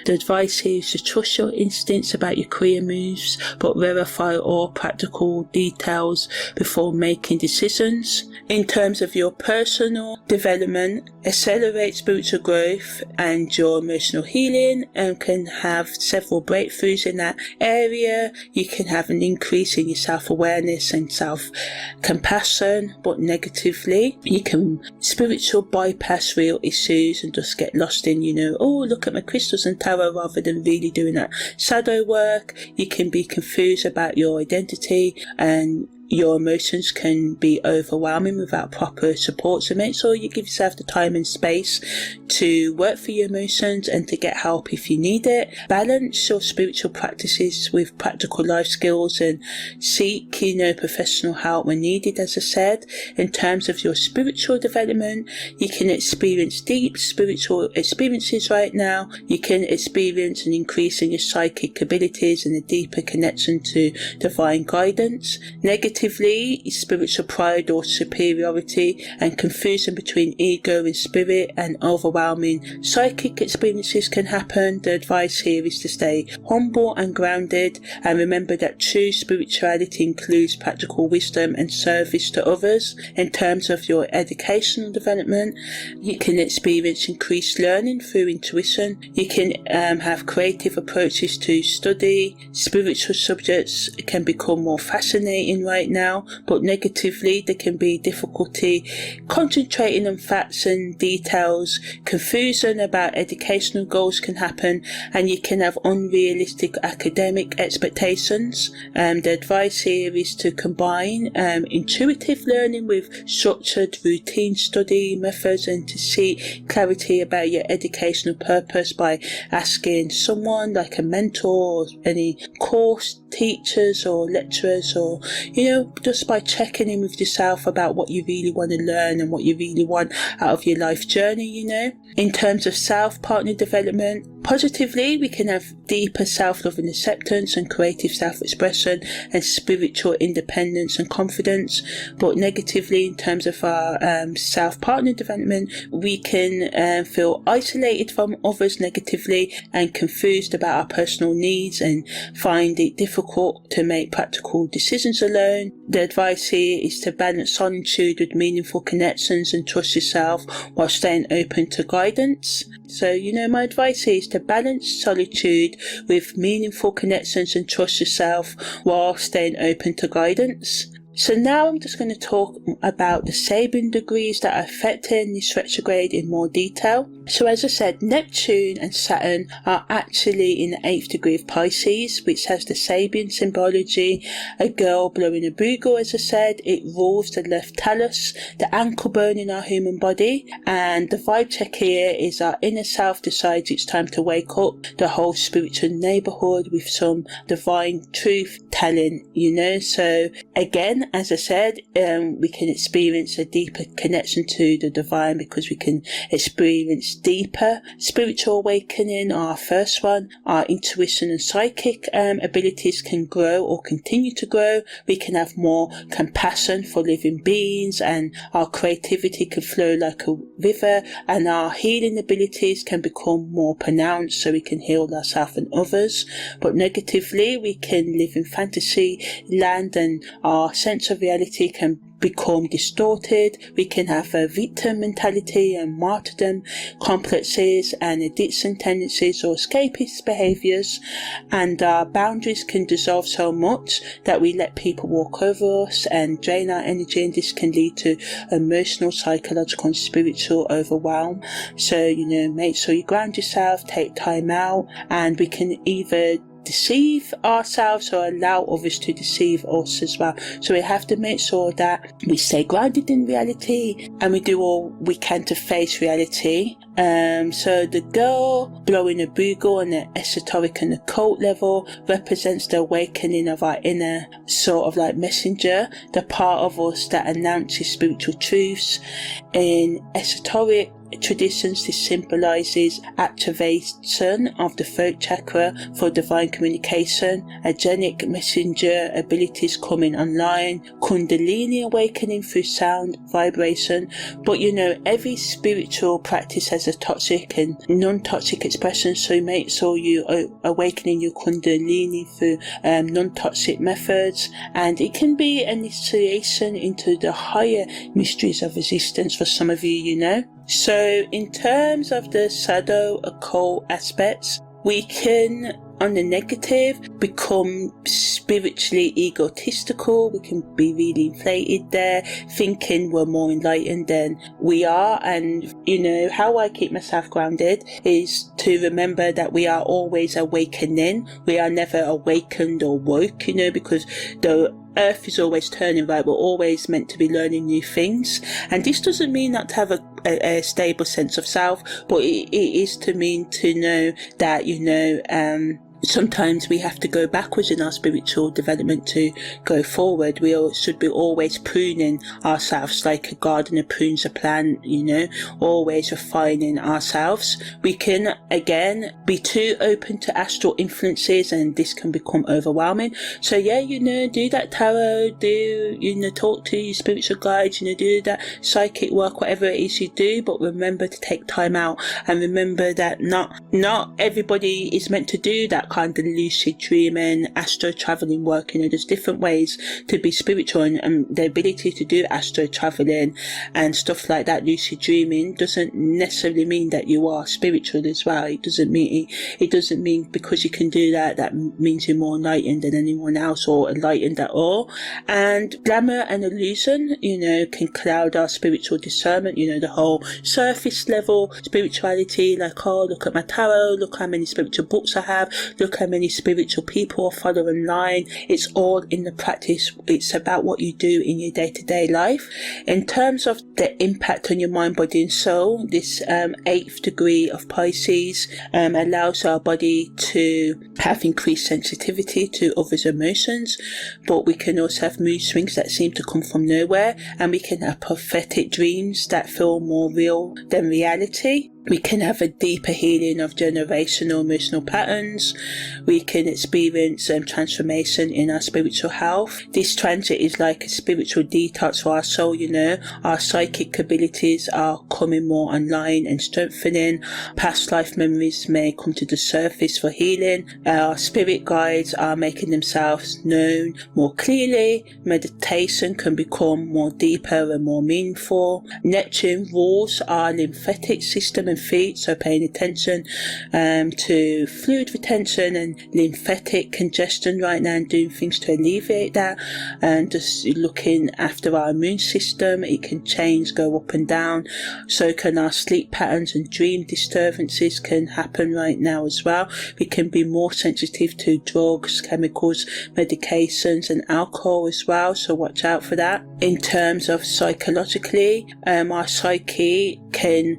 S1: advice here is to trust your instincts about your career moves, but verify all practical details before making decisions. In terms of your personal development, accelerate spiritual growth and your emotional healing, and can have several breakthroughs in that area. You can have an increase in your self-awareness and self-compassion, but negatively, you can spiritual bypass real issues and just get lost in, oh, look at my crystals and tarot, rather than really doing that shadow work. You can be confused about your identity, and your emotions can be overwhelming without proper support. So make sure you give yourself the time and space to work for your emotions and to get help if you need it. Balance your spiritual practices with practical life skills and seek, professional help when needed. As I said, in terms of your spiritual development, you can experience deep spiritual experiences right now. You can experience an increase in your psychic abilities and a deeper connection to divine guidance. Negatively, spiritual pride or superiority and confusion between ego and spirit and overwhelming psychic experiences can happen. The advice here is to stay humble and grounded, and remember that true spirituality includes practical wisdom and service to others. In terms of your educational development, you can experience increased learning through intuition. You can have creative approaches to study. Spiritual subjects can become more fascinating right now, but negatively, there can be difficulty concentrating on facts and details. Confusion about educational goals can happen, and you can have unrealistic academic expectations. The advice here is to combine intuitive learning with structured routine study methods, and to seek clarity about your educational purpose by asking someone like a mentor or any course teachers or lecturers, or just by checking in with yourself about what you really want to learn and what you really want out of your life journey. In terms of self-partner development, positively, we can have deeper self-love and acceptance and creative self-expression and spiritual independence and confidence. But negatively, in terms of our self-partner development, we can feel isolated from others negatively and confused about our personal needs and find it difficult to make practical decisions alone. The advice here is to balance solitude with meaningful connections and trust yourself while staying open to guidance. So, my advice here is to balance solitude with meaningful connections and trust yourself while staying open to guidance. So now I'm just going to talk about the Sabian degrees that are affecting this retrograde in more detail. So as I said, Neptune and Saturn are actually in the 8th degree of Pisces, which has the Sabian symbology, a girl blowing a bugle. As I said, it rules the left talus, the ankle bone in our human body, and the vibe check here is our inner self decides it's time to wake up the whole spiritual neighborhood with some divine truth telling, So again, again, as I said, we can experience a deeper connection to the divine because we can experience deeper spiritual awakening. Our first one, our intuition and psychic abilities can grow or continue to grow. We can have more compassion for living beings, and our creativity can flow like a river, and our healing abilities can become more pronounced so we can heal ourselves and others. But negatively, we can live in fantasy land and our sense of reality can become distorted. We can have a victim mentality and martyrdom complexes and addiction tendencies or escapist behaviours, and our boundaries can dissolve so much that we let people walk over us and drain our energy, and this can lead to emotional, psychological and spiritual overwhelm. So, make sure you ground yourself, take time out, and we can either deceive ourselves or allow others to deceive us as well. So we have to make sure that we stay grounded in reality and we do all we can to face reality. So the girl blowing a bugle on the esoteric and occult level represents the awakening of our inner sort of like messenger, the part of us that announces spiritual truths. In esoteric traditions, this symbolizes activation of the throat chakra for divine communication, angelic messenger abilities coming online, kundalini awakening through sound vibration. But every spiritual practice has a toxic and non-toxic expression, so make sure you are awakening your kundalini through non-toxic methods, and it can be an initiation into the higher mysteries of resistance for some of you. So in terms of the shadow occult aspects, we can, on the negative, become spiritually egotistical. We can be really inflated there, thinking we're more enlightened than we are. And how I keep myself grounded is to remember that we are always awakening. We are never awakened or woke, because the Earth is always turning, right? We're always meant to be learning new things, and this doesn't mean not to have a stable sense of self, but it is to mean to know that sometimes we have to go backwards in our spiritual development to go forward. We should be always pruning ourselves like a gardener prunes a plant, always refining ourselves. We can, again, be too open to astral influences, and this can become overwhelming. So do that tarot, talk to your spiritual guides, do that psychic work, whatever it is you do, but remember to take time out, and remember that not everybody is meant to do that kind of lucid dreaming, astro traveling work. There's different ways to be spiritual, and the ability to do astro traveling and stuff like that, lucid dreaming, doesn't necessarily mean that you are spiritual as well. It doesn't mean because you can do that means you're more enlightened than anyone else or enlightened at all. And glamour and illusion, can cloud our spiritual discernment. The whole surface level spirituality, like, oh, look at my tarot, look how many spiritual books I have, look how many spiritual people I follow online. It's all in the practice. It's about what you do in your day-to-day life. In terms of the impact on your mind, body and soul, this 8th degree of Pisces allows our body to have increased sensitivity to others' emotions, but we can also have mood swings that seem to come from nowhere, and we can have prophetic dreams that feel more real than reality. We can have a deeper healing of generational emotional patterns. We can experience transformation in our spiritual health. This transit is like a spiritual detox for our soul, Our psychic abilities are coming more online and strengthening. Past life memories may come to the surface for healing. Our spirit guides are making themselves known more clearly. Meditation can become more deeper and more meaningful. Neptune rules our lymphatic system and feet, so paying attention to fluid retention and lymphatic congestion right now, and doing things to alleviate that, and just looking after our immune system. It can change, go up and down. So can our sleep patterns, and dream disturbances can happen right now as well. We can be more sensitive to drugs, chemicals, medications and alcohol as well, so watch out for that. In terms of psychologically, our psyche can,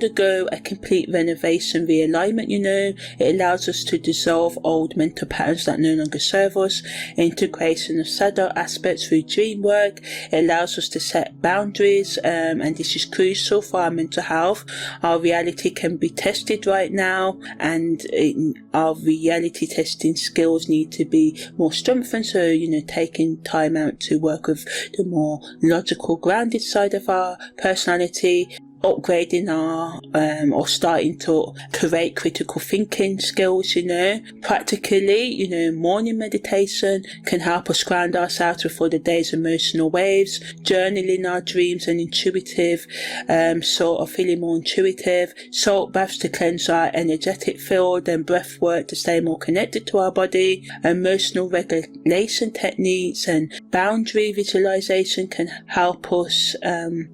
S1: undergo a complete renovation realignment, you know. It allows us to dissolve old mental patterns that no longer serve us, integration of shadow aspects through dream work. It allows us to set boundaries, and this is crucial for our mental health. Our reality can be tested right now, and our reality testing skills need to be more strengthened. So, you know, taking time out to work with the more logical, grounded side of our personality, upgrading our or starting to create critical thinking skills, you know. Practically, you know, morning meditation can help us ground ourselves before the day's emotional waves, journaling our dreams and intuitive, sort of feeling more intuitive, salt baths to cleanse our energetic field, and breath work to stay more connected to our body. Emotional regulation techniques and boundary visualization can help us.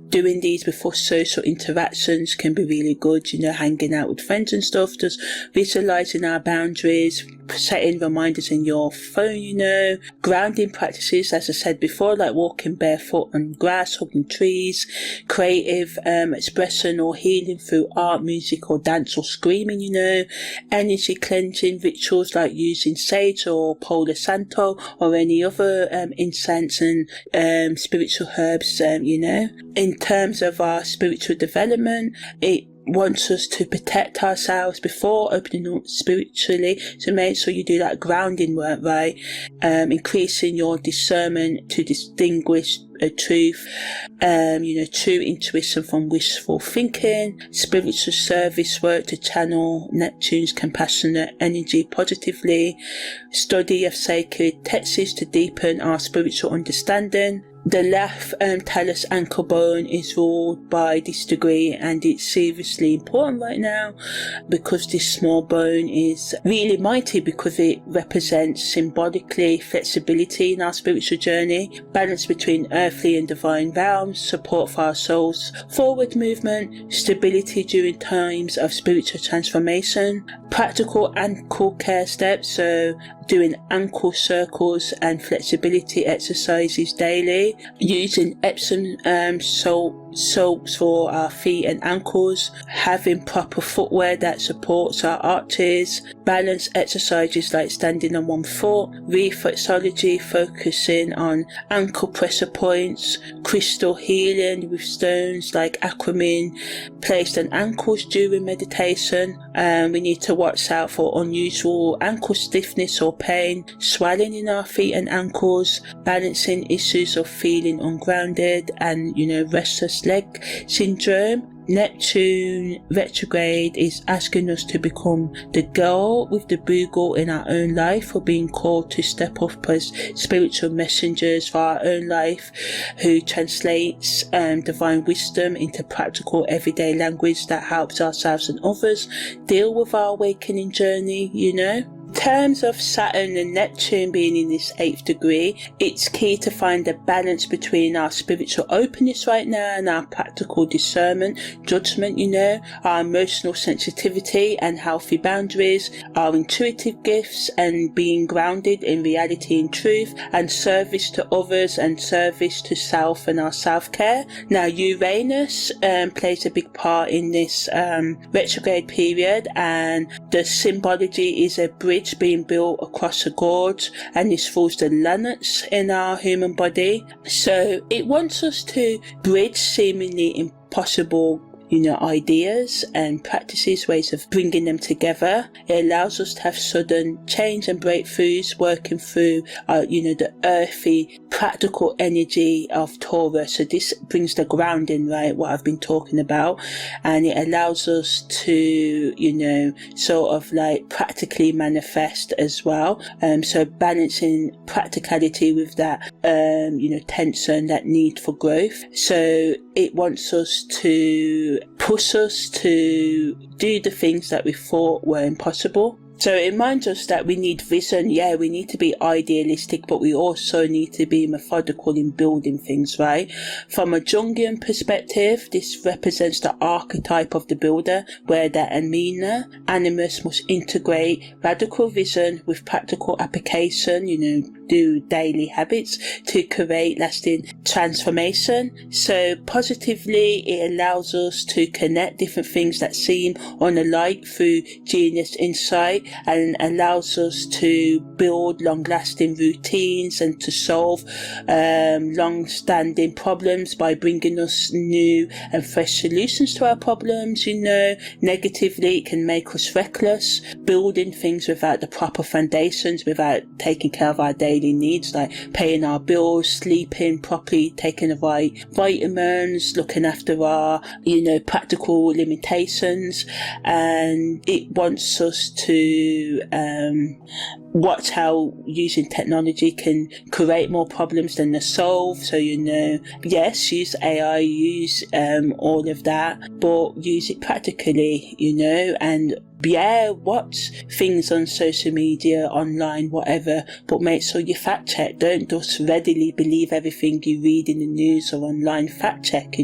S1: Doing these before social interactions can be really good, you know, hanging out with friends and stuff, just visualizing our boundaries, setting reminders in your phone, you know. Grounding practices, as I said before, like walking barefoot on grass, hugging trees, creative expression or healing through art, music or dance or screaming, you know. Energy cleansing rituals like using sage or Palo Santo or any other incense and spiritual herbs, you know. In terms of our spiritual development, it wants us to protect ourselves before opening up spiritually, so make sure you do that grounding work, right? Increasing your discernment to distinguish truth, you know, true intuition from wishful thinking, spiritual service work to channel Neptune's compassionate energy positively, study of sacred texts to deepen our spiritual understanding. The left talus ankle bone is ruled by this degree, and it's seriously important right now because this small bone is really mighty because it represents symbolically flexibility in our spiritual journey, balance between earthly and divine realms, support for our soul's forward movement, stability during times of spiritual transformation, practical ankle care steps, so doing ankle circles and flexibility exercises daily, using Epsom soaps for our feet and ankles, having proper footwear that supports our arches, balance exercises like standing on one foot, reflexology focusing on ankle pressure points, crystal healing with stones like aquamarine placed on ankles during meditation. We need to watch out for unusual ankle stiffness or pain, swelling in our feet and ankles, balancing issues of feeling ungrounded and, you know, restless leg syndrome. Neptune Retrograde is asking us to become the girl with the bugle in our own life, or being called to step up as spiritual messengers for our own life, who translates divine wisdom into practical everyday language that helps ourselves and others deal with our awakening journey, you know. In terms of Saturn and Neptune being in this 8th degree, it's key to find a balance between our spiritual openness right now and our practical discernment, judgment, you know, our emotional sensitivity and healthy boundaries, our intuitive gifts and being grounded in reality and truth, and service to others and service to self and our self-care. Now, Uranus plays a big part in this retrograde period, and the symbology is a bridge being built across a gorge, and this rules the planets in our human body. So it wants us to bridge seemingly impossible, you know, ideas and practices, ways of bringing them together. It allows us to have sudden change and breakthroughs, working through, you know, the earthy, practical energy of Taurus. So this brings the grounding, right, what I've been talking about, and it allows us to, you know, sort of like practically manifest as well. So balancing practicality with that, you know, tension, that need for growth. So it wants us to push us to do the things that we thought were impossible. So it reminds us that we need vision. Yeah, we need to be idealistic, but we also need to be methodical in building things, right? From a Jungian perspective, this represents the archetype of the builder, where the animus must integrate radical vision with practical application, you know, do daily habits to create lasting transformation. So positively, it allows us to connect different things that seem unalike through genius insight, and allows us to build long-lasting routines and to solve long-standing problems by bringing us new and fresh solutions to our problems. Negatively, it can make us reckless, building things without the proper foundations, without taking care of our daily needs, like paying our bills, sleeping properly, taking the right vitamins, looking after our, practical limitations. And it wants us to watch how using technology can create more problems than they solve. So, yes, use AI, use all of that, but use it practically, and watch things on social media, online, whatever, but make sure you fact check. Don't just readily believe everything you read in the news or online. Fact check,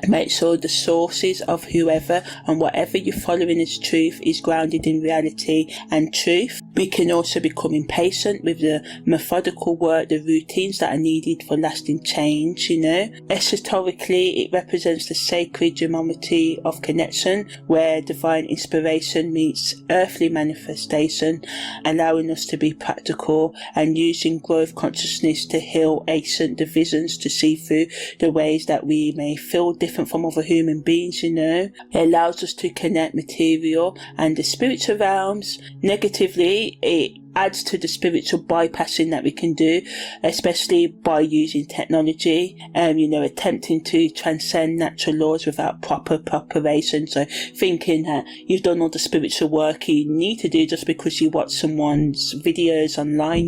S1: Make sure the sources of whoever and whatever you're following as truth is grounded in reality and truth. We can also become impatient with the methodical work, the routines that are needed for lasting change, Esoterically, it represents the sacred geometry of connection, where divine inspiration meets earthly manifestation, allowing us to be practical and using growth consciousness to heal ancient divisions, to see through the ways that we may feel different from other human beings. It allows us to connect material and the spiritual realms. Negatively, it adds to the spiritual bypassing that we can do, especially by using technology, attempting to transcend natural laws without proper preparation. So thinking that you've done all the spiritual work you need to do just because you watch someone's videos online.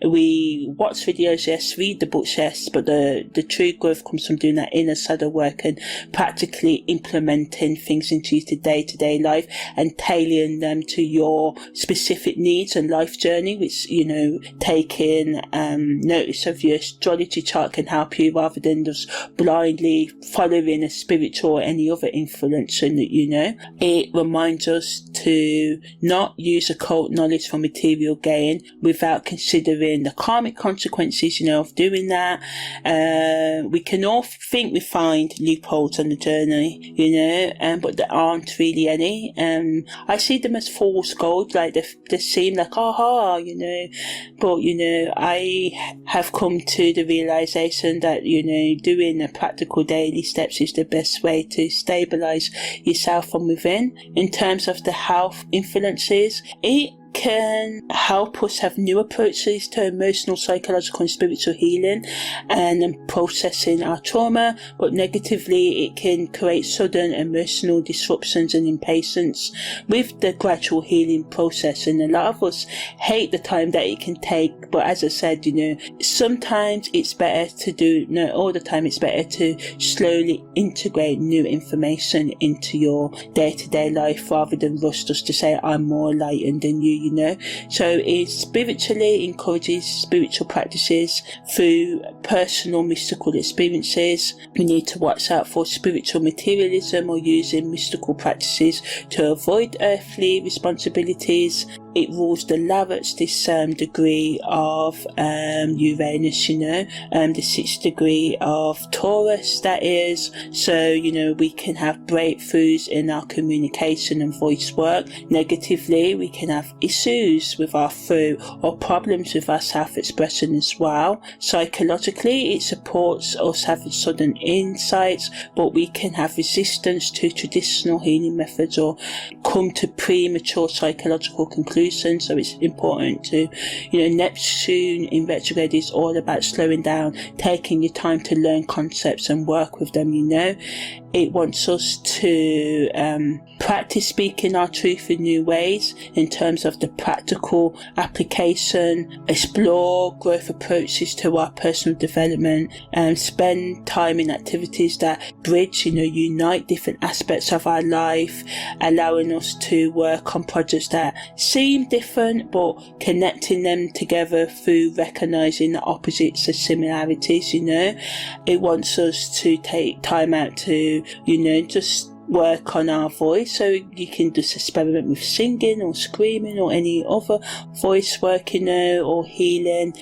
S1: We watch videos, yes, read the books, yes, but the true growth comes from doing that inner shadow work and practically implementing things into your day-to-day life and tailoring them to your specific needs and life journey, which, taking notice of your astrology chart can help you, rather than just blindly following a spiritual or any other influence. And it reminds us to not use occult knowledge for material gain without considering the karmic consequences, of doing that. We can all think we find loopholes on the journey, but there aren't really any. I see them as fool's gold, like they seem like, but I have come to the realization that doing the practical daily steps is the best way to stabilize yourself from within. In terms of the health influences, it can help us have new approaches to emotional, psychological and spiritual healing and processing our trauma, but negatively it can create sudden emotional disruptions and impatience with the gradual healing process. And a lot of us hate the time that it can take, but as I said, sometimes it's better to do, no, all the time it's better to slowly integrate new information into your day-to-day life rather than rush just to say I'm more enlightened than you. So it spiritually encourages spiritual practices through personal mystical experiences. We need to watch out for spiritual materialism or using mystical practices to avoid earthly responsibilities. It rules the 11th degree of Uranus, the 6th degree of Taurus, that is. So, we can have breakthroughs in our communication and voice work. Negatively, we can have issues with our throat or problems with our self-expression as well. Psychologically, it supports us having sudden insights, but we can have resistance to traditional healing methods or come to premature psychological conclusions. So it's important to, Neptune in retrograde is all about slowing down, taking your time to learn concepts and work with them. It wants us to practice speaking our truth in new ways in terms of the practical application, explore growth approaches to our personal development, and spend time in activities that bridge, unite different aspects of our life, allowing us to work on projects that seem different but connecting them together through recognizing the opposites and similarities. It wants us to take time out to just work on our voice. So you can just experiment with singing or screaming or any other voice work, or healing,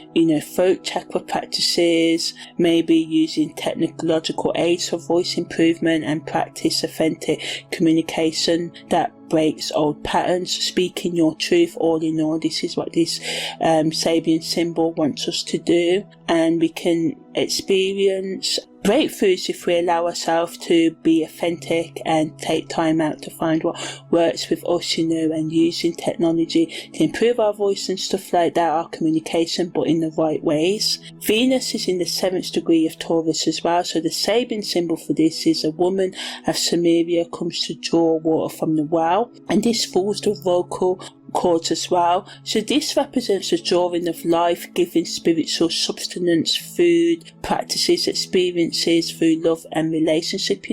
S1: throat chakra practices, maybe using technological aids for voice improvement, and practice authentic communication that breaks old patterns, speaking your truth. All in all, this is what this Sabian symbol wants us to do, and we can experience breakthroughs if we allow ourselves to be authentic and take time out to find what works with us, and using technology to improve our voice and stuff like that, our communication, but in the right ways. Venus is in the 7th degree of Taurus as well, so the Sabian symbol for this is a woman of Sumeria comes to draw water from the well, and this falls the vocal cords as well. So this represents the drawing of life-giving spiritual substance, food, practices, experiences through love and relationship,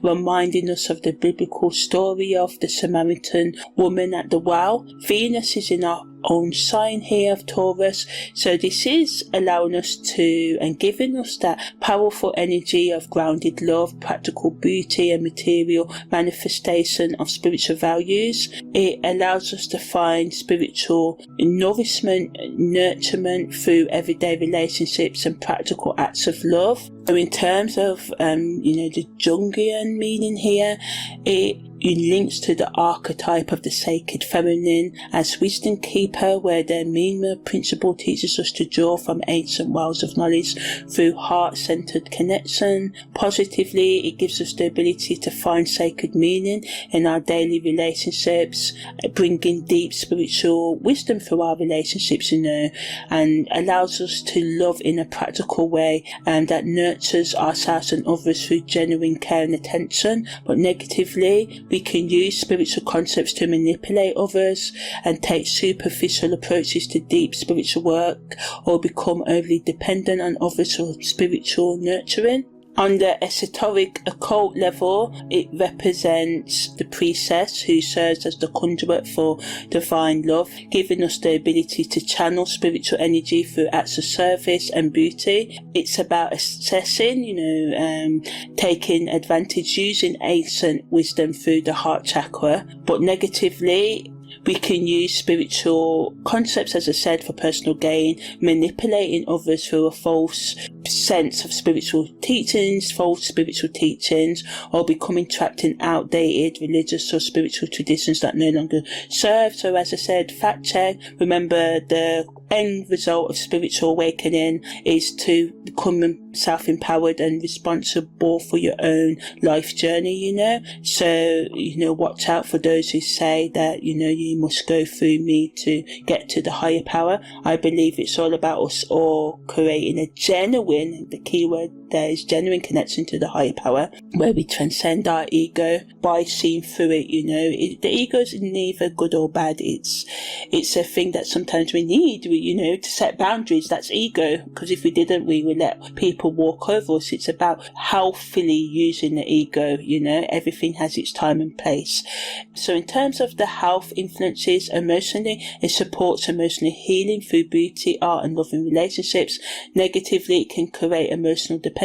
S1: reminding us of the biblical story of the Samaritan woman at the well. Venus is in our own sign here of Taurus, so this is allowing us to and giving us that powerful energy of grounded love, practical beauty, and material manifestation of spiritual values. It allows us to find spiritual nourishment, nurturement through everyday relationships and practical acts of love. So in terms of the Jungian meaning here, it links to the archetype of the sacred feminine as wisdom keeper, where the Mima principle teaches us to draw from ancient wells of knowledge through heart-centered connection. Positively, it gives us the ability to find sacred meaning in our daily relationships, bringing deep spiritual wisdom through our relationships, and allows us to love in a practical way, and that nurtures ourselves and others through genuine care and attention. But negatively, we can use spiritual concepts to manipulate others and take superficial approaches to deep spiritual work, or become overly dependent on others for spiritual nurturing. On the esoteric occult level, it represents the priestess who serves as the conduit for divine love, giving us the ability to channel spiritual energy through acts of service and beauty. It's about assessing, taking advantage, using ancient wisdom through the heart chakra. But negatively, we can use spiritual concepts, as I said, for personal gain, manipulating others through a false sense of spiritual teachings, or becoming trapped in outdated religious or spiritual traditions that no longer serve. So as I said, fact check. Remember, the end result of spiritual awakening is to become self-empowered and responsible for your own life journey, So, watch out for those who say that, you must go through me to get to the higher power. I believe it's all about us all creating a genuine, the key word there is genuine connection to the higher power, where we transcend our ego by seeing through it. The ego is neither good or bad. It's a thing that sometimes we need, to set boundaries. That's ego, because if we didn't, we would let people walk over us. It's about healthily using the ego. Everything has its time and place. So in terms of the health influences emotionally, it supports emotional healing through beauty, art, and loving relationships. Negatively, it can create emotional dependency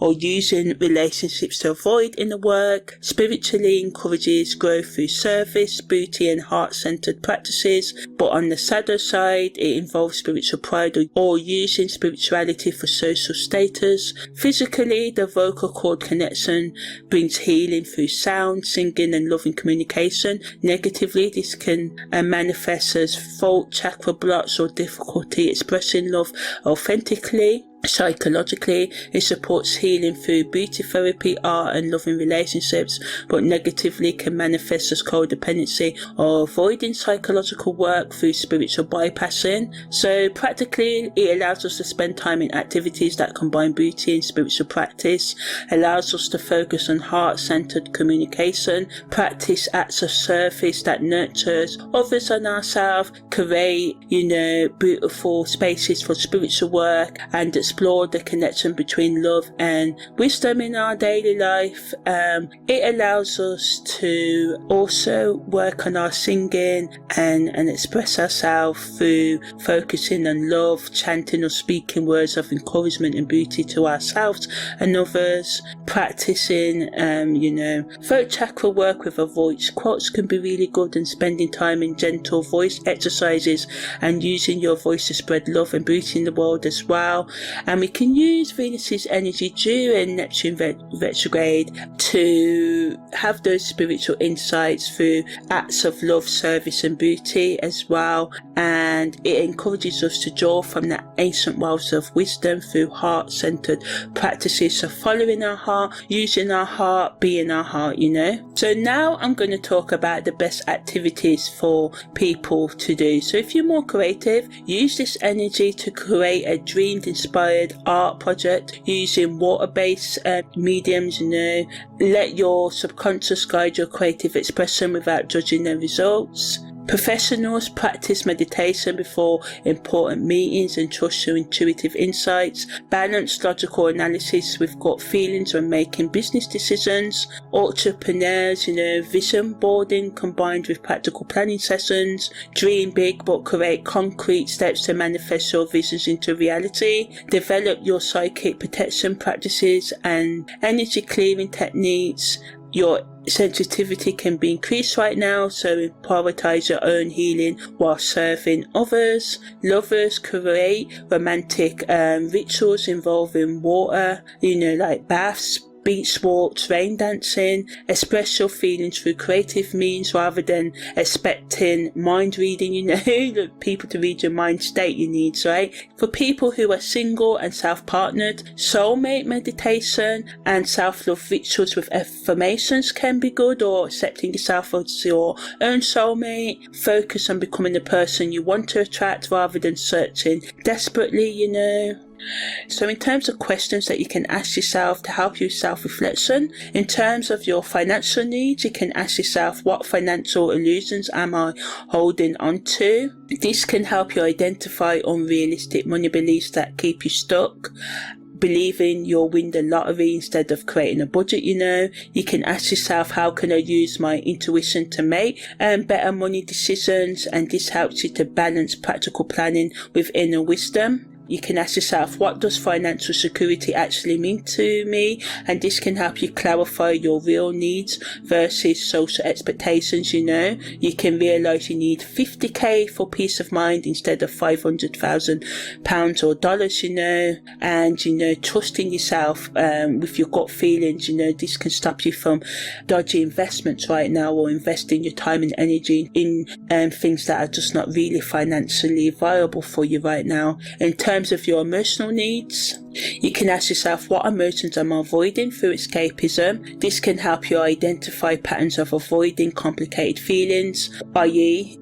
S1: or using relationships to avoid inner work. Spiritually, encourages growth through service, beauty, and heart-centered practices. But on the shadow side, it involves spiritual pride or using spirituality for social status. Physically, the vocal cord connection brings healing through sound, singing, and loving communication. Negatively, this can manifest as throat chakra blocks or difficulty expressing love authentically. Psychologically, it supports healing through beauty therapy, art, and loving relationships, but negatively can manifest as codependency or avoiding psychological work through spiritual bypassing. So practically, it allows us to spend time in activities that combine beauty and spiritual practice, allows us to focus on heart-centered communication, practice acts of service that nurtures others and ourselves, create, beautiful spaces for spiritual work, and explore the connection between love and wisdom in our daily life. It allows us to also work on our singing and express ourselves through focusing on love, chanting or speaking words of encouragement and beauty to ourselves and others, practicing, throat chakra work with a voice. Quotes can be really good, and spending time in gentle voice exercises and using your voice to spread love and beauty in the world as well. And we can use Venus's energy during Neptune Retrograde to have those spiritual insights through acts of love, service and beauty as well. And it encourages us to draw from the ancient wells of wisdom through heart-centered practices. So following our heart, using our heart, being our heart, So now I'm going to talk about the best activities for people to do. So if you're more creative, use this energy to create a dreamed inspired art project using water-based mediums. Let your subconscious guide your creative expression without judging the results. Professionals practice meditation before important meetings and trust your intuitive insights. Balance logical analysis with gut feelings when making business decisions. Entrepreneurs, vision boarding combined with practical planning sessions. Dream big but create concrete steps to manifest your visions into reality. Develop your psychic protection practices and energy clearing techniques. Your sensitivity can be increased right now, so prioritize your own healing while serving others. Lovers create romantic rituals involving water, like baths, beach walks, rain dancing. Express your feelings through creative means rather than expecting mind reading, people to read your mind state your needs, right? For people who are single and self-partnered, soulmate meditation and self-love rituals with affirmations can be good, or accepting yourself as your own soulmate. Focus on becoming the person you want to attract rather than searching desperately, So in terms of questions that you can ask yourself to help you self-reflection, in terms of your financial needs, you can ask yourself, what financial illusions am I holding on to? This can help you identify unrealistic money beliefs that keep you stuck. Believing you'll win the lottery instead of creating a budget. You can ask yourself, how can I use my intuition to make better money decisions? And this helps you to balance practical planning with inner wisdom. You can ask yourself, what does financial security actually mean to me? And this can help you clarify your real needs versus social expectations. You can realize you need 50k for peace of mind instead of £500,000 or dollars, and trusting yourself with your gut feelings. This can stop you from dodgy investments right now, or investing your time and energy in things that are just not really financially viable for you right now. In terms of your emotional needs, you can ask yourself, what emotions am I avoiding through escapism? This can help you identify patterns of avoiding complicated feelings, i.e.,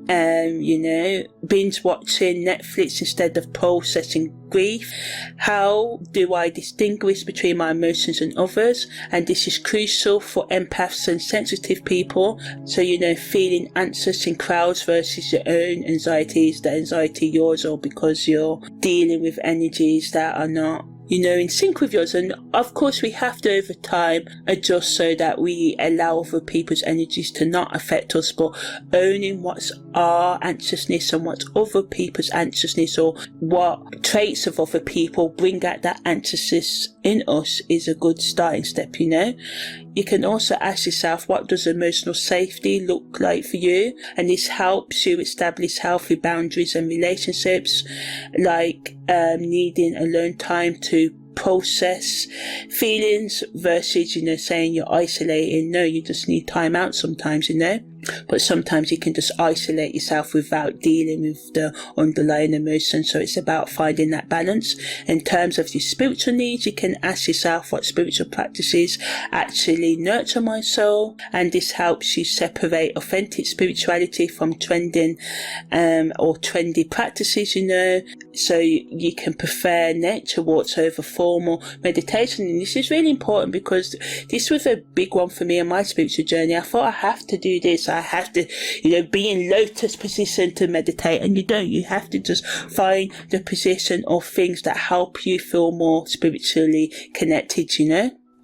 S1: binge watching Netflix instead of processing grief. How do I distinguish between my emotions and others? And this is crucial for empaths and sensitive people. So, feeling anxious in crowds versus your own anxieties. The anxiety yours, or because you're dealing with energies that are not in sync with yours. And of course we have to over time adjust so that we allow other people's energies to not affect us, but owning what's our anxiousness and what's other people's anxiousness, or what traits of other people bring out that anxiousness in us, is a good starting step. You can also ask yourself, what does emotional safety look like for you? And this helps you establish healthy boundaries and relationships, like needing alone time to process feelings versus, saying you're isolating. No, you just need time out sometimes, but sometimes you can just isolate yourself without dealing with the underlying emotion. So it's about finding that balance. In terms of your spiritual needs, you can ask yourself, what spiritual practices actually nurture my soul? And this helps you separate authentic spirituality from trending or trendy practices. So you can prefer nature walks over formal meditation. And this is really important, because this was a big one for me on my spiritual journey. I thought, I have to do this, I have to, be in lotus position to meditate. And you don't. You have to just find the position of things that help you feel more spiritually connected,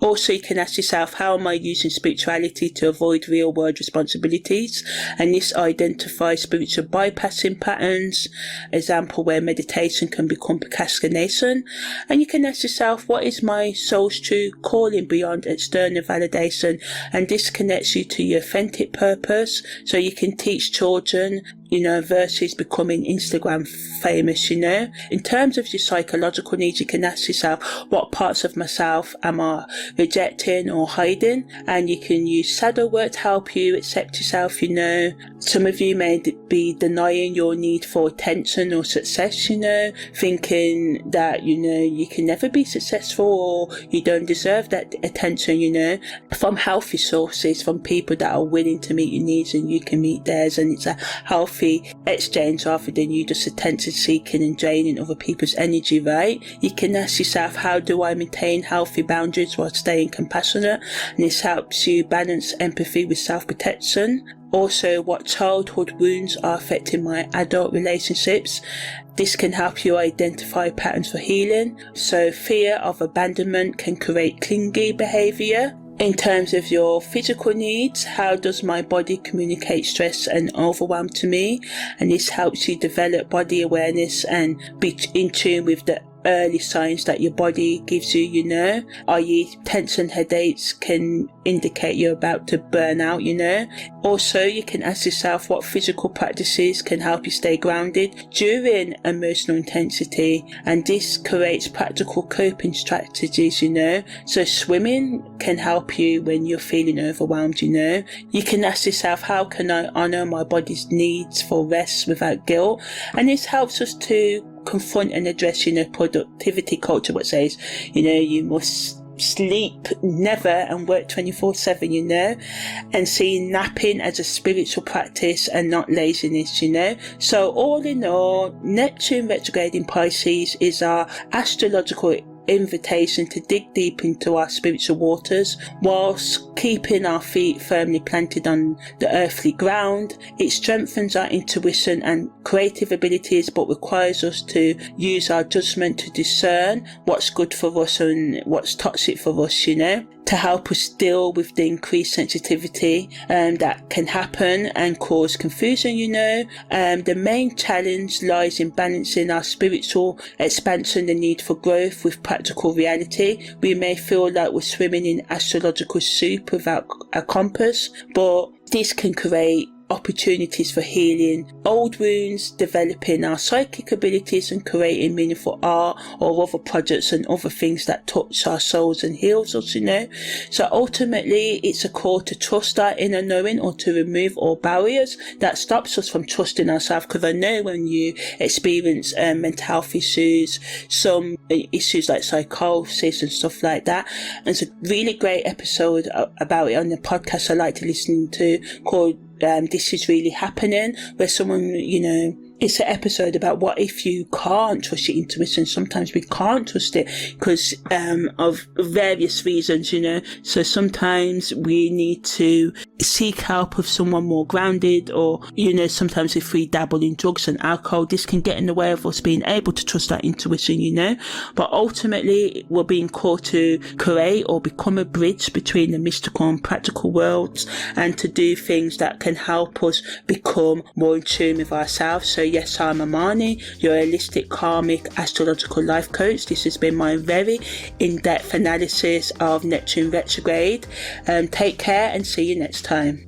S1: Also, you can ask yourself, how am I using spirituality to avoid real-world responsibilities? And this identifies spiritual bypassing patterns, example where meditation can become procrastination. And you can ask yourself, what is my soul's true calling beyond external validation? And this connects you to your authentic purpose, so you can teach children, versus becoming Instagram famous, In terms of your psychological needs, you can ask yourself, what parts of myself am I rejecting or hiding? And you can use shadow work to help you accept yourself, Some of you may be denying your need for attention or success, thinking that, you can never be successful or you don't deserve that attention, from healthy sources, from people that are willing to meet your needs and you can meet theirs, and it's a healthy exchange rather than you just attention seeking and draining other people's energy, right? You can ask yourself, how do I maintain healthy boundaries while staying compassionate? And this helps you balance empathy with self-protection. Also, what childhood wounds are affecting my adult relationships? This can help you identify patterns for healing. So fear of abandonment can create clingy behavior. In terms of your physical needs, how does my body communicate stress and overwhelm to me? And this helps you develop body awareness and be in tune with the early signs that your body gives you, Are you tension headaches can indicate you're about to burn out, Also, you can ask yourself what physical practices can help you stay grounded during emotional intensity, and this creates practical coping strategies, So swimming can help you when you're feeling overwhelmed, You can ask yourself, how can I honor my body's needs for rest without guilt? And this helps us to confront and address, productivity culture, what says, you must sleep never and work 24/7, and seeing napping as a spiritual practice and not laziness, So all in all, Neptune retrograde in Pisces is our astrological invitation to dig deep into our spiritual waters whilst keeping our feet firmly planted on the earthly ground. It strengthens our intuition and creative abilities, but requires us to use our judgment to discern what's good for us and what's toxic for us, to help us deal with the increased sensitivity that can happen and cause confusion, The main challenge lies in balancing our spiritual expansion, the need for growth, with practical reality. We may feel like we're swimming in astrological soup without a compass, but this can create opportunities for healing old wounds, developing our psychic abilities, and creating meaningful art or other projects and other things that touch our souls and heals us, So ultimately, it's a call to trust our inner knowing, or to remove all barriers that stops us from trusting ourselves. Because I know when you experience mental health issues, some issues like psychosis and stuff like that, and it's a really great episode about it on the podcast I like to listen to, called This Is Really Happening, where someone, it's an episode about what if you can't trust your intuition. Sometimes we can't trust it because of various reasons, So sometimes we need to seek help of someone more grounded, or, sometimes if we dabble in drugs and alcohol, this can get in the way of us being able to trust our intuition, But ultimately, we're being called to create or become a bridge between the mystical and practical worlds, and to do things that can help us become more in tune with ourselves. So yes, I'm Amani, your holistic, karmic, astrological life coach. This has been my very in-depth analysis of Neptune retrograde. Take care and see you next time.